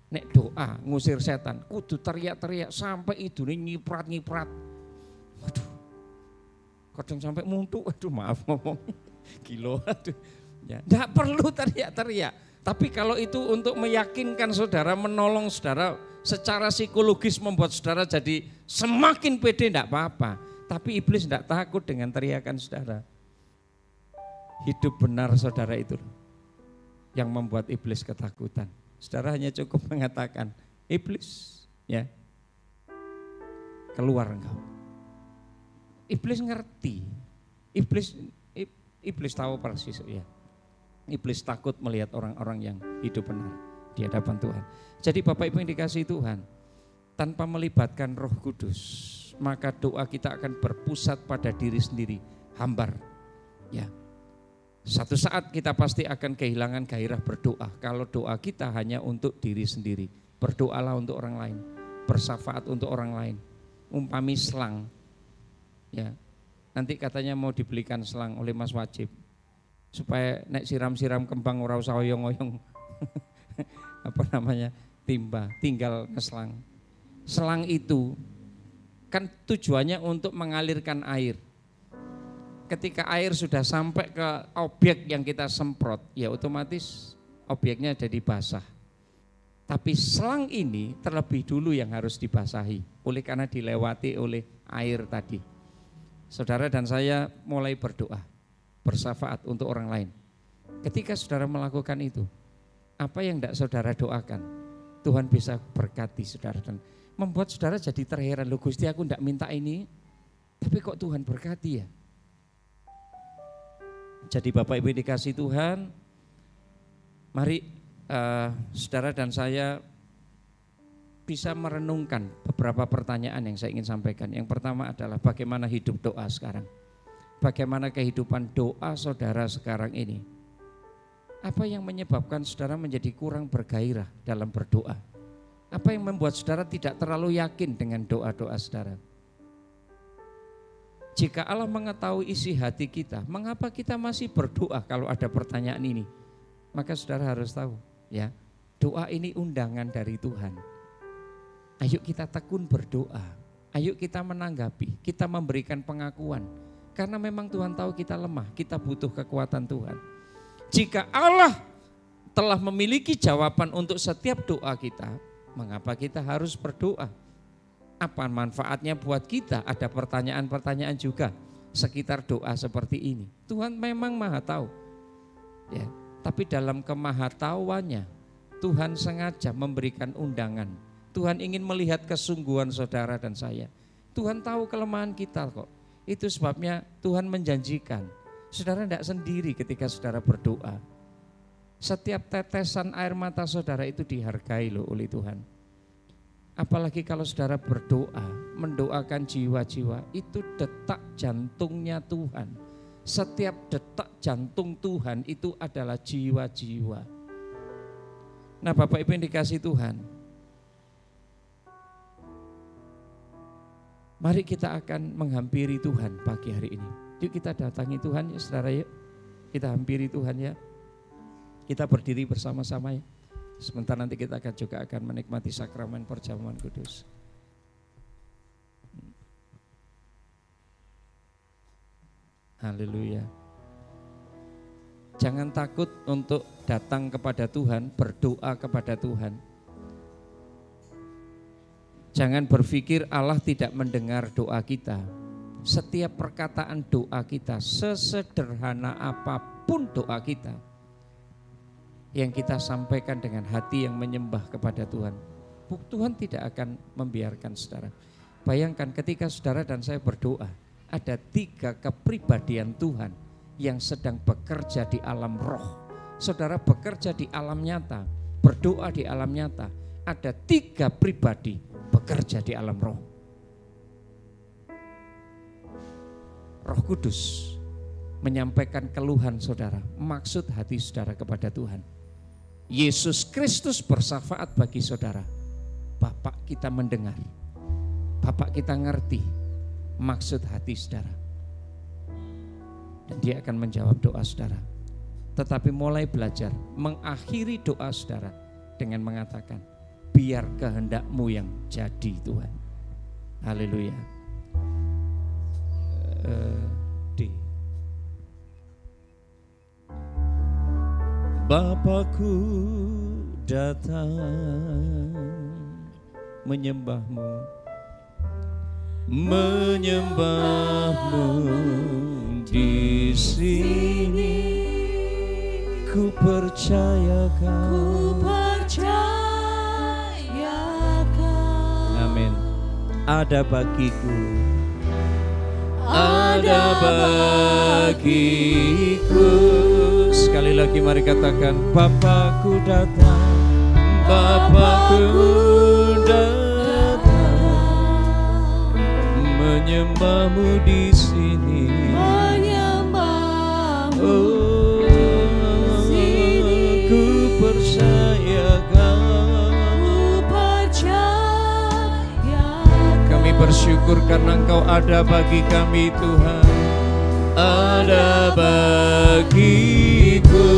Nek doa ngusir setan, kudu teriak-teriak sampai idune nyiprat-nyiprat. Waduh. Kadang sampai muntu, aduh maaf ngomong. Kilo, aduh. Ya, enggak perlu teriak-teriak. Tapi kalau itu untuk meyakinkan saudara, menolong saudara secara psikologis, membuat saudara jadi semakin pede, enggak apa-apa. Tapi iblis enggak takut dengan teriakan saudara. Hidup benar saudara itu yang membuat iblis ketakutan. Saudara hanya cukup mengatakan, iblis ya keluar engkau. Iblis ngerti, iblis tahu persis ya. Iblis takut melihat orang-orang yang hidup benar di hadapan Tuhan. Jadi Bapak Ibu yang dikasihi Tuhan, tanpa melibatkan Roh Kudus, maka doa kita akan berpusat pada diri sendiri, hambar. Ya. Satu saat kita pasti akan kehilangan gairah berdoa kalau doa kita hanya untuk diri sendiri. Berdoalah untuk orang lain, bersafaat untuk orang lain. Umpami selang, ya nanti katanya mau dibelikan selang oleh Mas Wajib supaya nek siram-siram kembang ora usah oyong-oyong apa namanya timba, tinggal ngeselang. Selang itu kan tujuannya untuk mengalirkan air. Ketika air sudah sampai ke objek yang kita semprot, ya otomatis objeknya jadi basah. Tapi selang ini terlebih dulu yang harus dibasahi, oleh karena dilewati oleh air tadi. Saudara dan saya mulai berdoa, bersafaat untuk orang lain. Ketika saudara melakukan itu, apa yang tidak saudara doakan, Tuhan bisa berkati saudara dan membuat saudara jadi terheran. Loh Gusti, aku tidak minta ini, tapi kok Tuhan berkati ya? Jadi Bapak Ibu dikasih Tuhan, mari saudara dan saya bisa merenungkan beberapa pertanyaan yang saya ingin sampaikan. Yang pertama adalah bagaimana hidup doa sekarang? Bagaimana kehidupan doa saudara sekarang ini? Apa yang menyebabkan saudara menjadi kurang bergairah dalam berdoa? Apa yang membuat saudara tidak terlalu yakin dengan doa-doa saudara? Jika Allah mengetahui isi hati kita, mengapa kita masih berdoa kalau ada pertanyaan ini? Maka saudara harus tahu, ya, doa ini undangan dari Tuhan. Ayo kita tekun berdoa, ayo kita menanggapi, kita memberikan pengakuan. Karena memang Tuhan tahu kita lemah, kita butuh kekuatan Tuhan. Jika Allah telah memiliki jawaban untuk setiap doa kita, mengapa kita harus berdoa? Apa manfaatnya buat kita? Ada pertanyaan-pertanyaan juga sekitar doa seperti ini. Tuhan memang maha tahu, ya. Tapi dalam kemahatauannya Tuhan sengaja memberikan undangan. Tuhan ingin melihat kesungguhan saudara dan saya. Tuhan tahu kelemahan kita kok. Itu sebabnya Tuhan menjanjikan saudara tidak sendiri ketika saudara berdoa. Setiap tetesan air mata saudara itu dihargai loh oleh Tuhan. Apalagi kalau saudara berdoa, mendoakan jiwa-jiwa, itu detak jantungnya Tuhan. Setiap detak jantung Tuhan itu adalah jiwa-jiwa. Nah Bapak Ibu yang dikasih Tuhan, mari kita akan menghampiri Tuhan pagi hari ini. Yuk kita datangi Tuhan ya saudara, yuk kita hampiri Tuhan ya. Kita berdiri bersama-sama ya. Sebentar nanti kita juga akan menikmati sakramen perjamuan kudus. Haleluya. Jangan takut untuk datang kepada Tuhan, berdoa kepada Tuhan. Jangan berpikir Allah tidak mendengar doa kita. Setiap perkataan doa kita, sesederhana apapun doa kita, yang kita sampaikan dengan hati yang menyembah kepada Tuhan, Tuhan tidak akan membiarkan saudara. Bayangkan ketika saudara dan saya berdoa, ada 3 kepribadian Tuhan yang sedang bekerja di alam roh. Saudara bekerja di alam nyata, berdoa di alam nyata. Ada 3 pribadi bekerja di alam roh. Roh Kudus menyampaikan keluhan saudara, maksud hati saudara kepada Tuhan. Yesus Kristus bersafaat bagi saudara. Bapak kita mendengar, Bapak kita ngerti maksud hati saudara. Dan dia akan menjawab doa saudara. Tetapi mulai belajar mengakhiri doa saudara dengan mengatakan, biar kehendak-Mu yang jadi Tuhan. Haleluya. Bapakku datang menyembah-Mu, menyembah-Mu di sini. Ku percayakan, amin. Ada bagiku, ada bagiku. Sekali lagi mari katakan, Bapakku datang, Bapakku datang, menyembah-Mu di sini. Oh, bersyukur karena Engkau ada bagi kami Tuhan. Ada bagiku,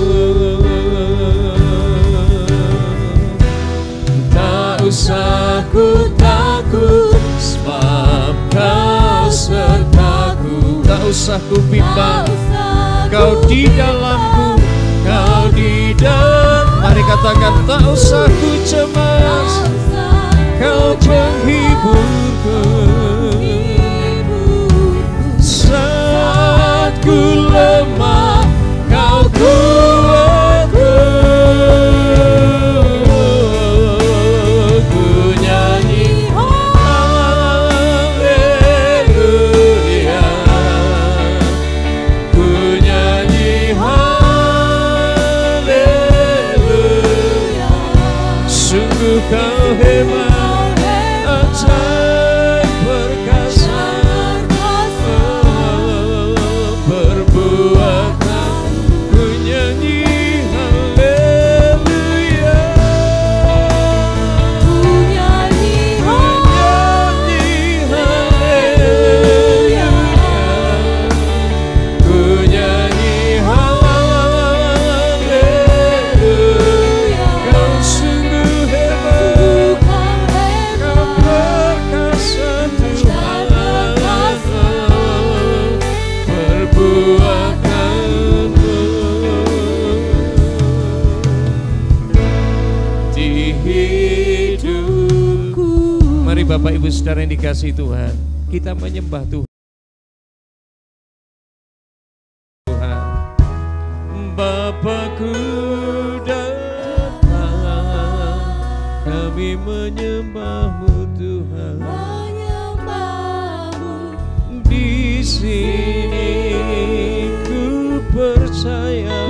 tak usah ku takut sebab Kau sertaku. Tak usah ku bimbang, Kau di dalamku, Kau di dalam. Mari katakan, tak usah ku cemas, Kau penghiburku. Saat ku lemah, Kau kuatku. Ku nyanyi haleluya, ku nyanyi haleluya. Sungguh Kau hebat, ajaib perkasa, perbuatan ku nyanyi haleluya, ku nyanyi haleluya, ku nyanyi haleluya. Kau sungguh hebat, Kau perkasa Tuhan, perbuatanmu di hidupku. Mari Bapak Ibu Saudara yang dikasihi Tuhan, kita menyembah Tuhan. Bapakku datang, kami menyembah-Mu Tuhan. Di sini ku percaya,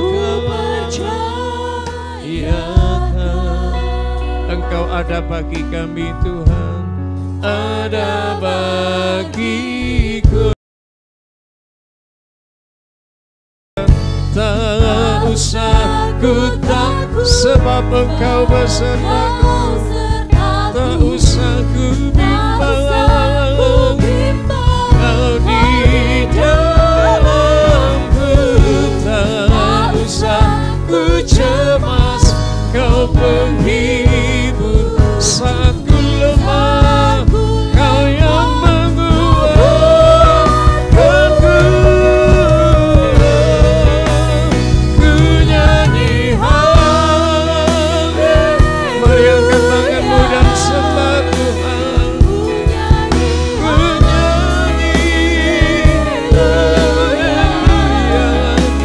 Engkau ada bagi kami Tuhan, ada bagiku. Tak usah ku takut sebab Engkau besertaku. Tak usah ku bimbang, Kau di dalamku. Tak usah ku cemas, Kau penghibur. Saat ku lemah, Kau yang menguatkanku. Ku nyanyi haleluya. Mari angkat tanganmu dan sembah Tuhan. Ku nyanyi haleluya.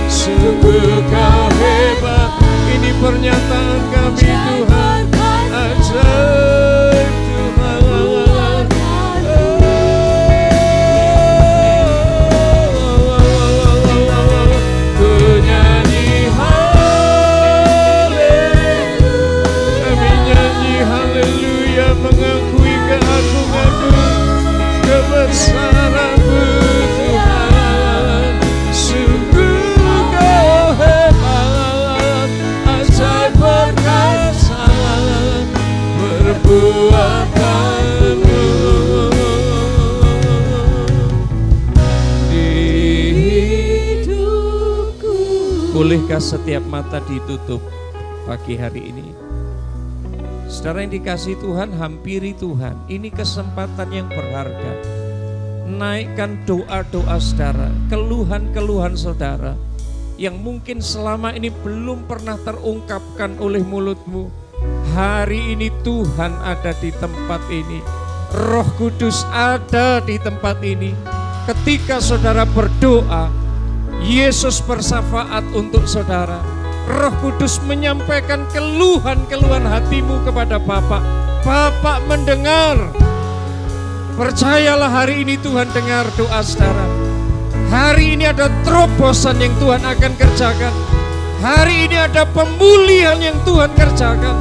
Sungguh Kau hebat. Ini pernyataan kami Tuhan, ajaib Tuhan. Ku nyanyi haleluya, kami nyanyi haleluya, mengakui keagungan-Mu, kebesaran-Mu Tuhan. Sungguh Kau hebat, ajaib perkasa, perbuatanmu di hidupku. Bolehkah setiap mata ditutup pagi hari ini? Saudara yang dikasihi Tuhan, hampiri Tuhan. Ini kesempatan yang berharga. Naikkan doa-doa saudara, keluhan-keluhan saudara yang mungkin selama ini belum pernah terungkapkan oleh mulutmu. Hari ini Tuhan ada di tempat ini. Roh Kudus ada di tempat ini. Ketika saudara berdoa, Yesus bersyafaat untuk saudara. Roh Kudus menyampaikan keluhan-keluhan hatimu kepada Bapa. Bapa mendengar. Percayalah hari ini Tuhan dengar doa saudara. Hari ini ada terobosan yang Tuhan akan kerjakan. Hari ini ada pemulihan yang Tuhan kerjakan.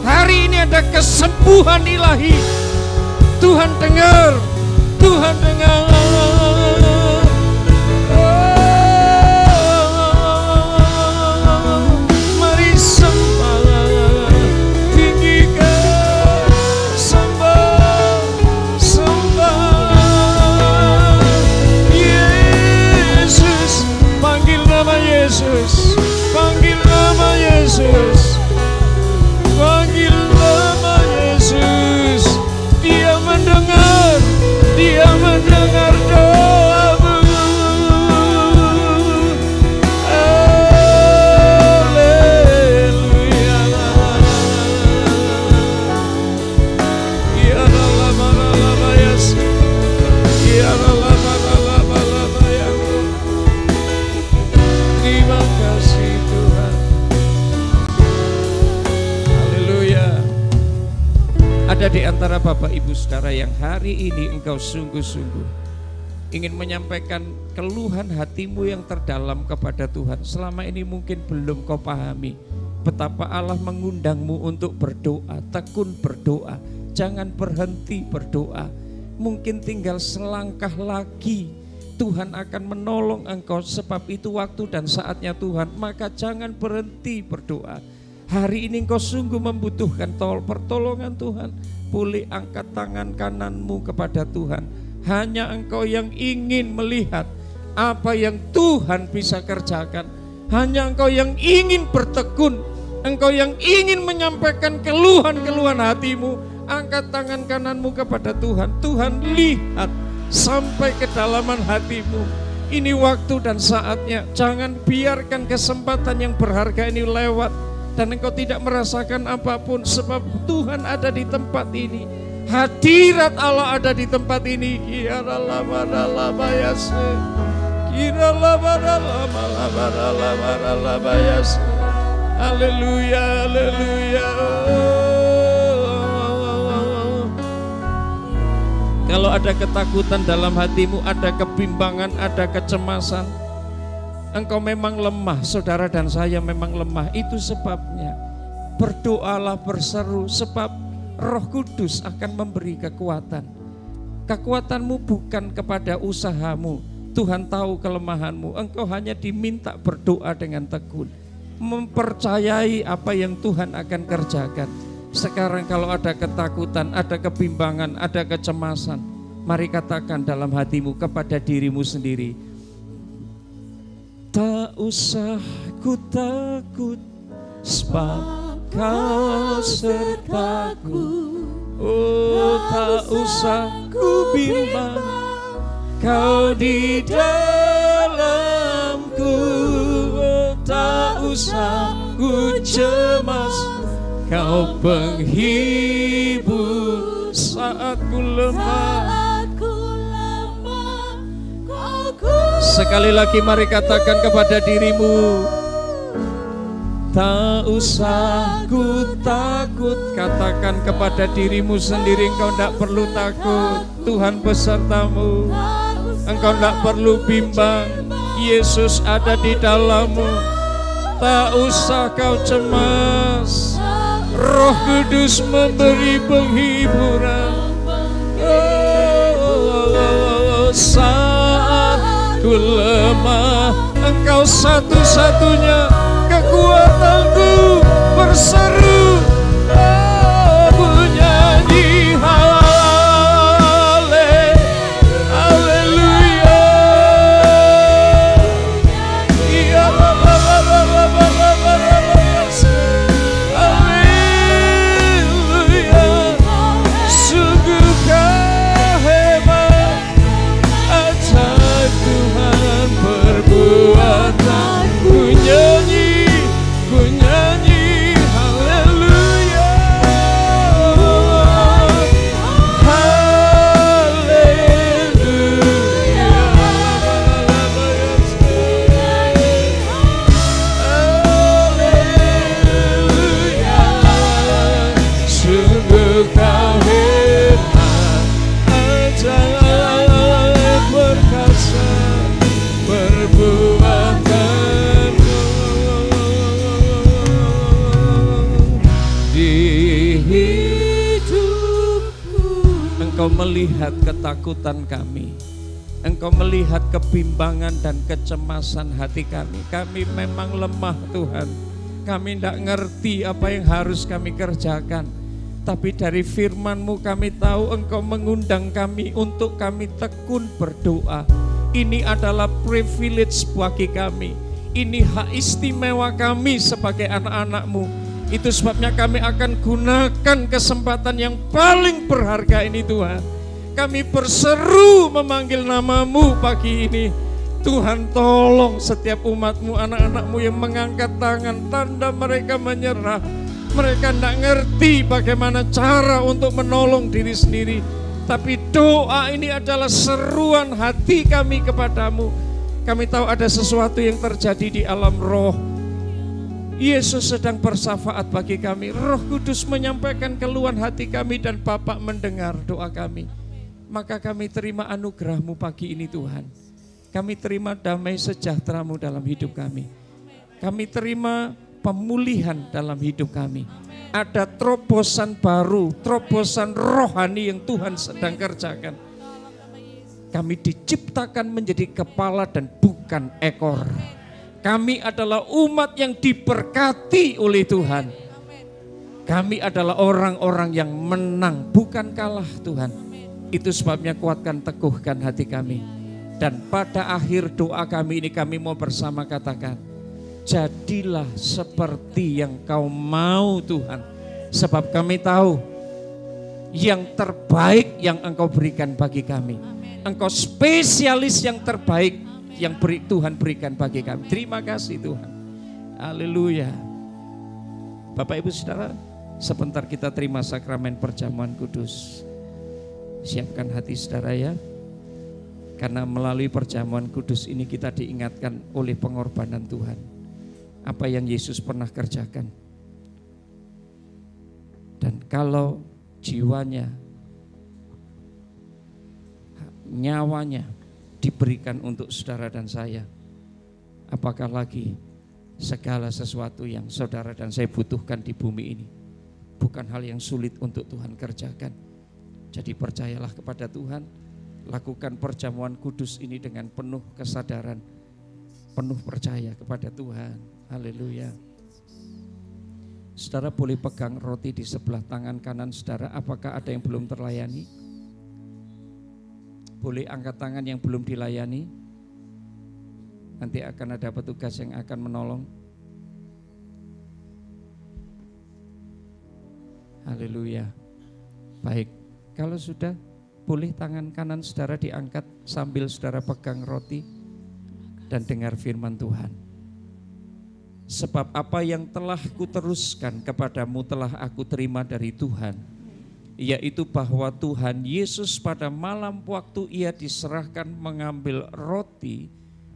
Hari ini ada kesembuhan ilahi. Tuhan dengar, Tuhan dengar. Mari sembah, tinggikan, sembah, sembah. Ada di antara Bapak Ibu Saudara yang hari ini engkau sungguh-sungguh ingin menyampaikan keluhan hatimu yang terdalam kepada Tuhan. Selama ini mungkin belum kau pahami betapa Allah mengundangmu untuk berdoa. Tekun berdoa, jangan berhenti berdoa. Mungkin tinggal selangkah lagi Tuhan akan menolong engkau, sebab itu waktu dan saatnya Tuhan. Maka jangan berhenti berdoa. Hari ini engkau sungguh membutuhkan pertolongan Tuhan. Boleh angkat tangan kananmu kepada Tuhan. Hanya engkau yang ingin melihat apa yang Tuhan bisa kerjakan. Hanya engkau yang ingin bertekun. Engkau yang ingin menyampaikan keluhan-keluhan hatimu. Angkat tangan kananmu kepada Tuhan. Tuhan lihat sampai kedalaman hatimu. Ini waktu dan saatnya. Jangan biarkan kesempatan yang berharga ini lewat dan engkau tidak merasakan apapun, sebab Tuhan ada di tempat ini. Hadirat Allah ada di tempat ini. Haleluya, haleluya. Kalau ada ketakutan dalam hatimu, ada kebimbangan, ada kecemasan, engkau memang lemah, saudara dan saya memang lemah. Itu sebabnya berdoalah, berseru, sebab Roh Kudus akan memberi kekuatan. Kekuatanmu bukan kepada usahamu. Tuhan tahu kelemahanmu. Engkau hanya diminta berdoa dengan tekun, mempercayai apa yang Tuhan akan kerjakan. Sekarang kalau ada ketakutan, ada kebimbangan, ada kecemasan, mari katakan dalam hatimu kepada dirimu sendiri, tak usah ku takut, sebab Kau sertaku. Oh, tak usah ku bimbang, Kau di dalamku. Oh, tak usah ku cemas, Kau penghibur saat ku lemah. Sekali lagi mari katakan kepada dirimu, tak usah ku takut. Katakan kepada dirimu sendiri, engkau tidak perlu takut. Tuhan besertamu. Engkau tidak perlu bimbang. Yesus ada di dalammu. Tak usah kau cemas. Roh Kudus memberi penghiburan. Saat ku lemah, engkau satu-satunya kekuatanku. Berseru, aku nyanyi haleluya. Haleluya. Sungguh kau hebat, ajaib Tuhan perbuatan. Ku nyanyi haleluya. Haleluya. Haleluya. Sungguh kau hebat, ajaib perkasa perbuatanmu. Di hidupku Engkau melihat ketakutan kami. Engkau melihat kebimbangan dan kecemasan hati kami. Kami memang lemah Tuhan. Kami tidak ngerti apa yang harus kami kerjakan. Tapi dari firman-Mu kami tahu Engkau mengundang kami untuk kami tekun berdoa. Ini adalah privilege bagi kami. Ini hak istimewa kami sebagai anak-anak-Mu. Itu sebabnya kami akan gunakan kesempatan yang paling berharga ini Tuhan. Kami berseru memanggil nama-Mu pagi ini. Tuhan tolong setiap umat-Mu, anak-anak-Mu yang mengangkat tangan, tanda mereka menyerah. Mereka tidak ngerti bagaimana cara untuk menolong diri sendiri. Tapi doa ini adalah seruan hati kami kepadamu. Kami tahu ada sesuatu yang terjadi di alam roh Yesus sedang bersyafaat bagi kami. Roh Kudus menyampaikan keluhan hati kami dan Bapa mendengar doa kami. Maka kami terima anugerah-Mu pagi ini Tuhan. Kami terima damai sejahtera-Mu dalam hidup kami. Kami terima pemulihan dalam hidup kami. Ada terobosan baru, terobosan rohani yang Tuhan sedang kerjakan. Kami diciptakan menjadi kepala dan bukan ekor. Kami adalah umat yang diberkati oleh Tuhan. Kami adalah orang-orang yang menang, bukan kalah Tuhan. Itu sebabnya kuatkan, teguhkan hati kami. Dan pada akhir doa kami ini kami mau bersama katakan, jadilah seperti yang Kau mau Tuhan. Sebab kami tahu yang terbaik yang Engkau berikan bagi kami. Engkau spesialis yang terbaik yang Tuhan berikan bagi kami. Terima kasih Tuhan. Haleluya. Bapak Ibu Saudara, sebentar kita terima sakramen perjamuan kudus. Siapkan hati saudara ya. Karena melalui perjamuan kudus ini kita diingatkan oleh pengorbanan Tuhan. Apa yang Yesus pernah kerjakan. Dan kalau jiwanya, nyawanya diberikan untuk saudara dan saya, apakah lagi segala sesuatu yang saudara dan saya butuhkan di bumi ini bukan hal yang sulit untuk Tuhan kerjakan. Jadi percayalah kepada Tuhan, lakukan perjamuan kudus ini dengan penuh kesadaran, penuh percaya kepada Tuhan. Haleluya. Saudara boleh pegang roti di sebelah tangan kanan saudara. Apakah ada yang belum terlayani? Boleh angkat tangan yang belum dilayani. Nanti akan ada petugas yang akan menolong. Haleluya. Baik, kalau sudah boleh tangan kanan saudara diangkat sambil saudara pegang roti dan dengar firman Tuhan. Sebab apa yang telah kuteruskan kepadamu telah aku terima dari Tuhan, yaitu bahwa Tuhan Yesus pada malam waktu ia diserahkan mengambil roti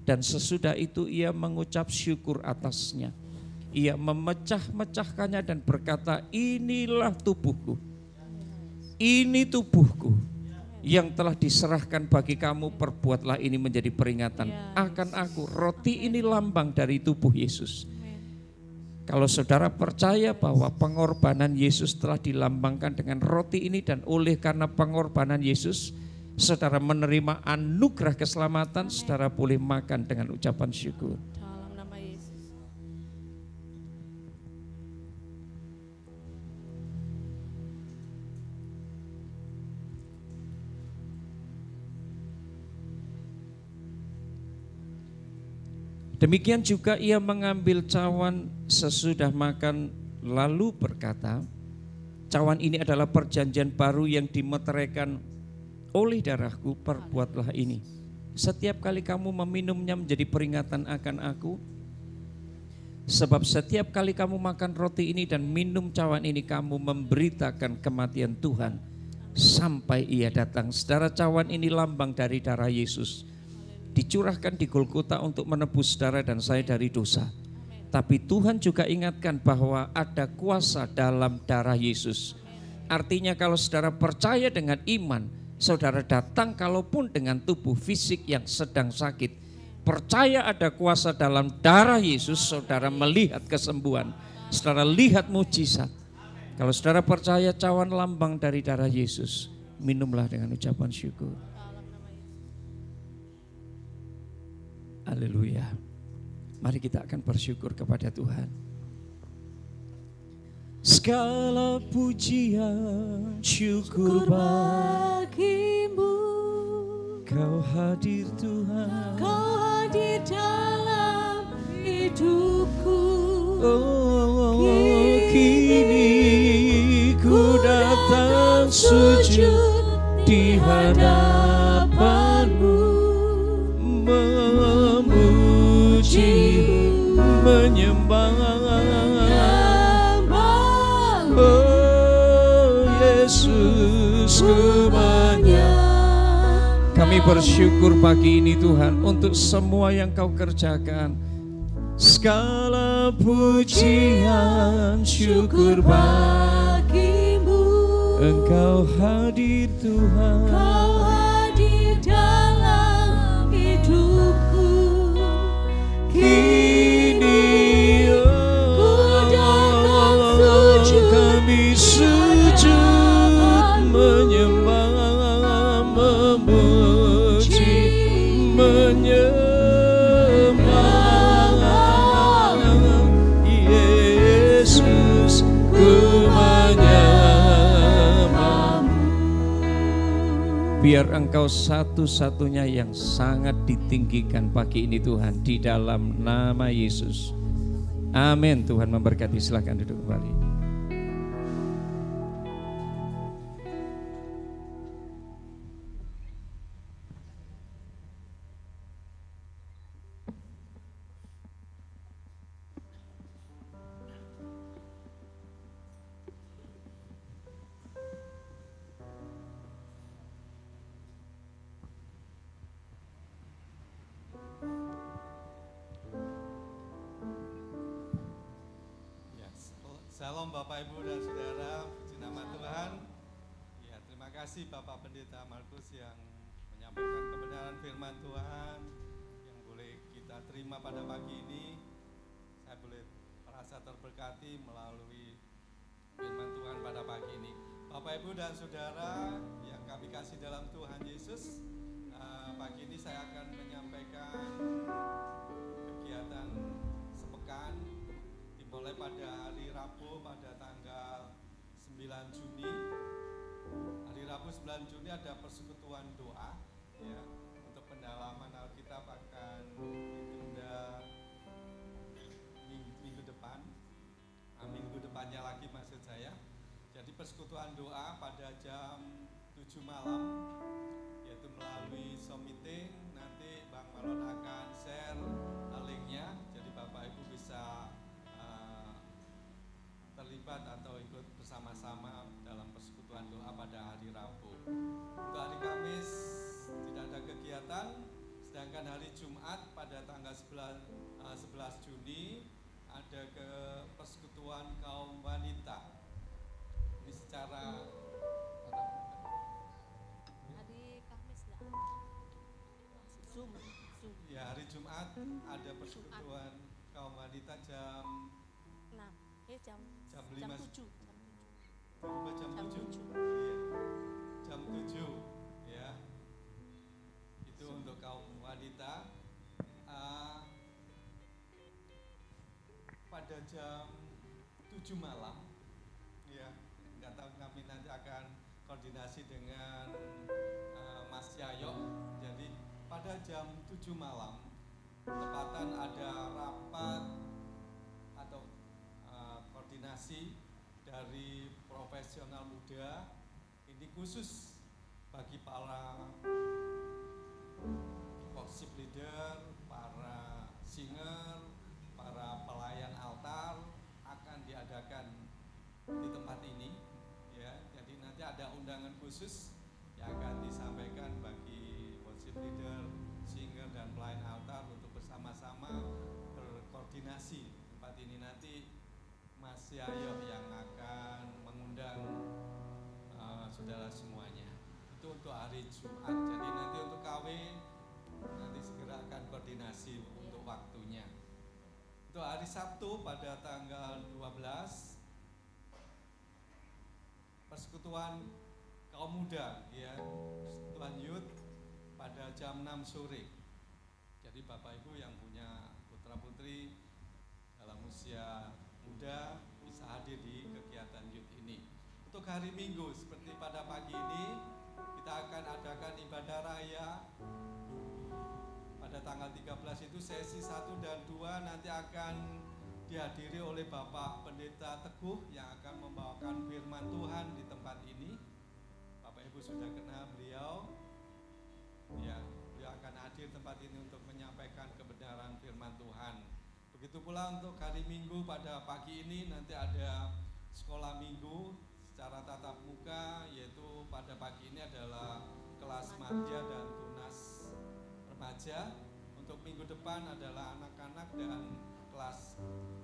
dan sesudah itu ia mengucap syukur atasnya. Ia memecah-mecahkannya dan berkata, inilah tubuhku. Ini tubuhku yang telah diserahkan bagi kamu, perbuatlah ini menjadi peringatan akan aku. Roti ini lambang dari tubuh Yesus. Kalau saudara percaya bahwa pengorbanan Yesus telah dilambangkan dengan roti ini dan oleh karena pengorbanan Yesus, saudara menerima anugerah keselamatan, saudara boleh makan dengan ucapan syukur. Dalam nama Yesus. Demikian juga ia mengambil cawan sesudah makan lalu berkata, cawan ini adalah perjanjian baru yang dimeteraikan oleh darahku, perbuatlah ini. Setiap kali kamu meminumnya menjadi peringatan akan aku. Sebab setiap kali kamu makan roti ini dan minum cawan ini, kamu memberitakan kematian Tuhan sampai ia datang. Saudara, cawan ini lambang dari darah Yesus. Dicurahkan di Golgota untuk menebus saudara dan saya dari dosa. Tapi Tuhan juga ingatkan bahwa ada kuasa dalam darah Yesus. Artinya kalau saudara percaya dengan iman, saudara datang kalaupun dengan tubuh fisik yang sedang sakit, percaya ada kuasa dalam darah Yesus, saudara melihat kesembuhan, saudara lihat mujizat. Kalau saudara percaya cawan lambang dari darah Yesus, minumlah dengan ucapan syukur. Haleluya. Mari kita akan bersyukur kepada Tuhan. Segala pujian syukur bagimu, Kau hadir Tuhan, Kau hadir dalam hidupku. Oh, kini ku datang sujud di hadapanmu, memuji, menyembah. Oh Yesus, ku menyembah. Kami bersyukur pagi ini Tuhan untuk semua yang Kau kerjakan. segala pujian syukur bagimu. Engkau hadir Tuhan, Kau hadir dalam hidupku. Kini ku datang sujud, kami sujud menyembah, memuji, menyembah Yesus, ku menyembahmu. Biar Engkau satu-satunya yang sangat ditinggikan pagi ini Tuhan, di dalam nama Yesus. Amin. Tuhan memberkati. Silakan duduk kembali. Shalom Bapak Ibu dan Saudara, puji nama Tuhan. Ya, terima kasih Bapak Pendeta Markus yang menyampaikan kebenaran firman Tuhan yang boleh kita terima pada pagi ini. Saya boleh merasa terberkati melalui firman Tuhan pada pagi ini. Bapak Ibu dan Saudara yang kami kasih dalam Tuhan Yesus, pagi ini saya akan menyampaikan kegiatan sepekan dimulai pada hari Rabu pada tanggal 9 Juni. Hari Rabu 9 Juni ada persekutuan doa ya, untuk pendalaman Alkitab akan ditunda minggu depan. Minggu depannya lagi maksud saya. Jadi persekutuan doa pada jam 7 malam yaitu melalui Zoom meeting. Nanti Bang Malon akan share linknya, jadi Bapak Ibu bisa terlibat atau ikut bersama-sama dalam persekutuan doa pada hari Rabu. Untuk hari Kamis tidak ada kegiatan, sedangkan hari Jumat pada tanggal 11 Juni ada ke persekutuan kaum wanita. Ini secara Hari Kamis enggak? Zoom. ya, hari Jumat ada persekutuan kaum wanita jam 6. Jam 5 jam 7. jam 7. Iya. Jam 7 ya. Itu untuk kaum wanita. Pada jam 7 malam ya, nggak tahu kami nanti akan koordinasi dengan Mas Yayo. Jadi pada jam 7 malam tepatan ada rapat atau koordinasi dari profesional muda. Ini khusus bagi para worship leader, para singer, para pelayan altar akan diadakan di tempat ini ya. Jadi nanti ada undangan khusus yang akan disampaikan bagi worship leader, singer dan pelayan altar untuk bersama-sama berkoordinasi tempat ini. Nanti Mas Yayo yang akan mengundang saudara semuanya. Itu untuk hari Jumat. Jadi nanti untuk KW nanti segera akan koordinasi untuk waktunya. Untuk hari Sabtu pada tanggal 12 persekutuan kaum muda ya, persekutuan youth pada jam 6 sore. Jadi Bapak Ibu yang punya putra putri dalam usia muda bisa hadir di kegiatan youth ini. Untuk hari Minggu seperti pada pagi ini kita akan adakan ibadah raya. Pada tanggal 13 itu sesi 1 dan 2 nanti akan dihadiri oleh Bapak Pendeta Teguh yang akan membawakan firman Tuhan di tempat ini. Bapak Ibu sudah kenal beliau. Ya, beliau akan hadir tempat ini untuk menyampaikan kebenaran firman Tuhan. Begitu pula untuk hari Minggu pada pagi ini nanti ada sekolah minggu secara tatap muka, yaitu pada pagi ini adalah kelas madya dan tunas remaja. Untuk minggu depan adalah anak-anak dan kelas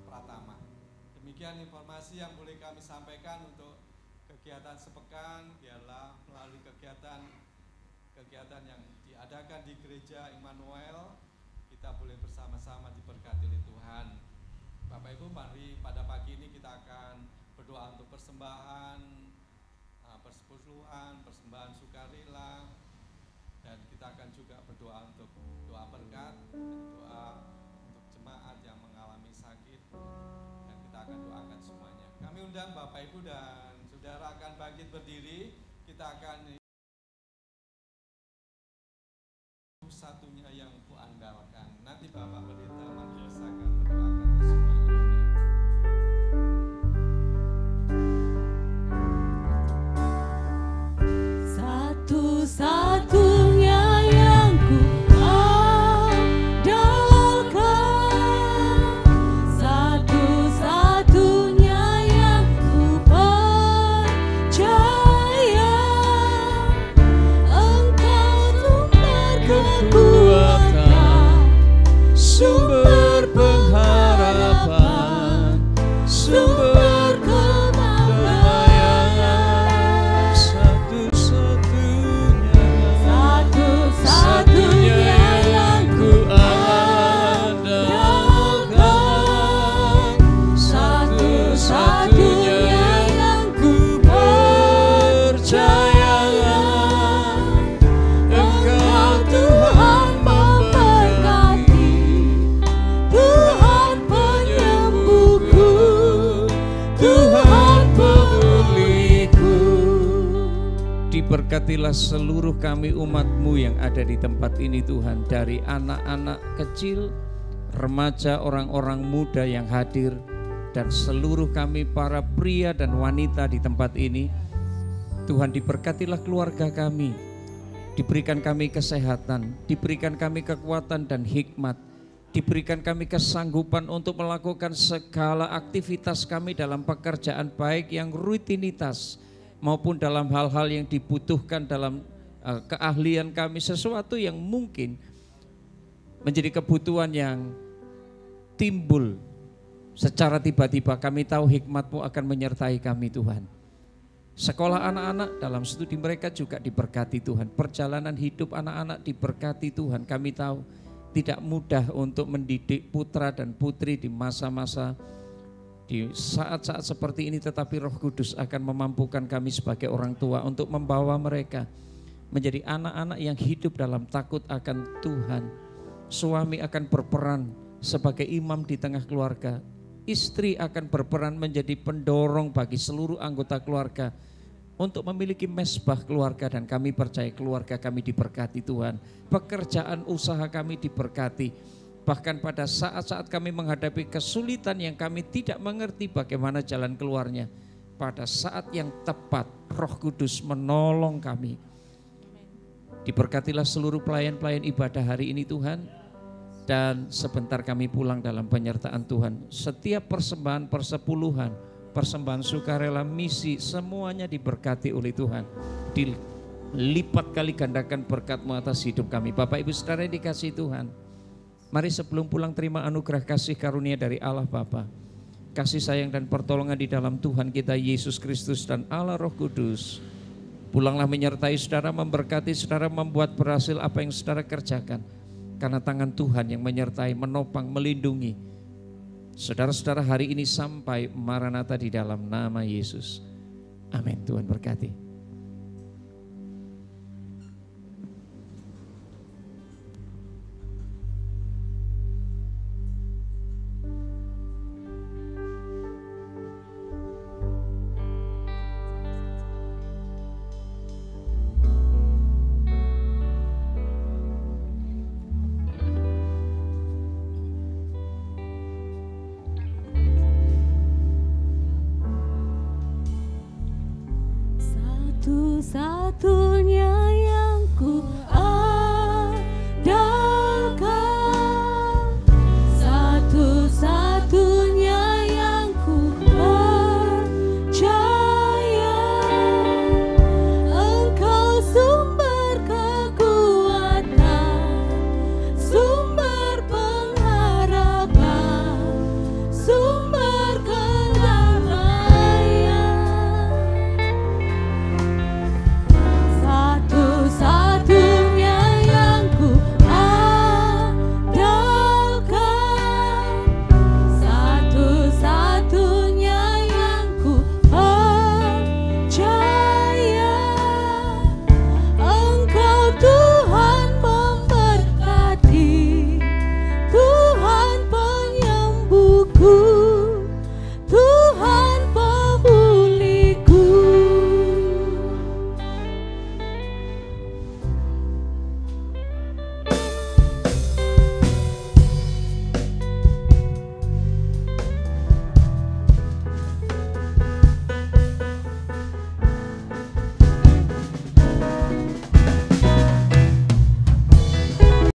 Pratama. Demikian informasi yang boleh kami sampaikan untuk kegiatan sepekan. Biarlah melalui kegiatan yang diadakan di Gereja Immanuel, kita boleh bersama-sama diberkati oleh Tuhan. Bapak Ibu, mari pada pagi ini kita akan berdoa untuk persembahan, persepuluhan, persembahan sukarela, dan kita akan juga berdoa untuk doa berkat, doa untuk jemaat yang mengalami sakit, dan kita akan doakan semuanya. Kami undang Bapak Ibu dan Saudara akan bangkit berdiri. Kita akan satunya yang kuandalkan. Nanti Bapak Pendeta Matius akan mendoakan semuanya. Satu-satunya yang ku andalkan, satu-satunya yang ku percaya, Engkau sumber kekuatan, sumber pengharapan, sumber kedamaian, satu-satunya yang ku andalkan, satu-satunya yang ku percaya, Engkau Tuhan memberkati, Tuhan penyembuhku, Tuhan pemuliku. Diberkatilah seluruh kami umat-Mu yang ada di tempat ini Tuhan, dari anak-anak kecil, remaja, orang-orang muda yang hadir, dan seluruh kami para pria dan wanita di tempat ini. Tuhan, diberkatilah keluarga kami, diberikan kami kesehatan, diberikan kami kekuatan dan hikmat, diberikan kami kesanggupan untuk melakukan segala aktivitas kami dalam pekerjaan, baik yang rutinitas maupun dalam hal-hal yang dibutuhkan dalam keahlian kami, sesuatu yang mungkin menjadi kebutuhan yang timbul secara tiba-tiba. Kami tahu hikmat-Mu akan menyertai kami Tuhan. Sekolah anak-anak dalam studi mereka juga diberkati Tuhan. Perjalanan hidup anak-anak diberkati Tuhan. Kami tahu tidak mudah untuk mendidik putra dan putri di masa-masa, di saat-saat seperti ini, tetapi Roh Kudus akan memampukan kami sebagai orang tua untuk membawa mereka menjadi anak-anak yang hidup dalam takut akan Tuhan. Suami akan berperan sebagai imam di tengah keluarga. Istri akan berperan menjadi pendorong bagi seluruh anggota keluarga untuk memiliki mesbah keluarga, dan kami percaya keluarga kami diberkati Tuhan. Pekerjaan usaha kami diberkati. Bahkan pada saat-saat kami menghadapi kesulitan yang kami tidak mengerti bagaimana jalan keluarnya, pada saat yang tepat Roh Kudus menolong kami. Diberkatilah seluruh pelayan-pelayan ibadah hari ini Tuhan, dan sebentar kami pulang dalam penyertaan Tuhan. Setiap persembahan persepuluhan, persembahan sukarela, misi, semuanya diberkati oleh Tuhan. Dilipat kali gandakan berkat-Mu atas hidup kami. Bapak Ibu Saudara yang dikasihi Tuhan, mari sebelum pulang terima anugerah kasih karunia dari Allah Bapa, kasih sayang dan pertolongan di dalam Tuhan kita Yesus Kristus dan Allah Roh Kudus. Pulanglah menyertai saudara, memberkati saudara, membuat berhasil apa yang saudara kerjakan. Karena tangan Tuhan yang menyertai, menopang, melindungi saudara-saudara hari ini sampai Maranatha di dalam nama Yesus. Amin. Tuhan berkati. Satu-satunya yang ku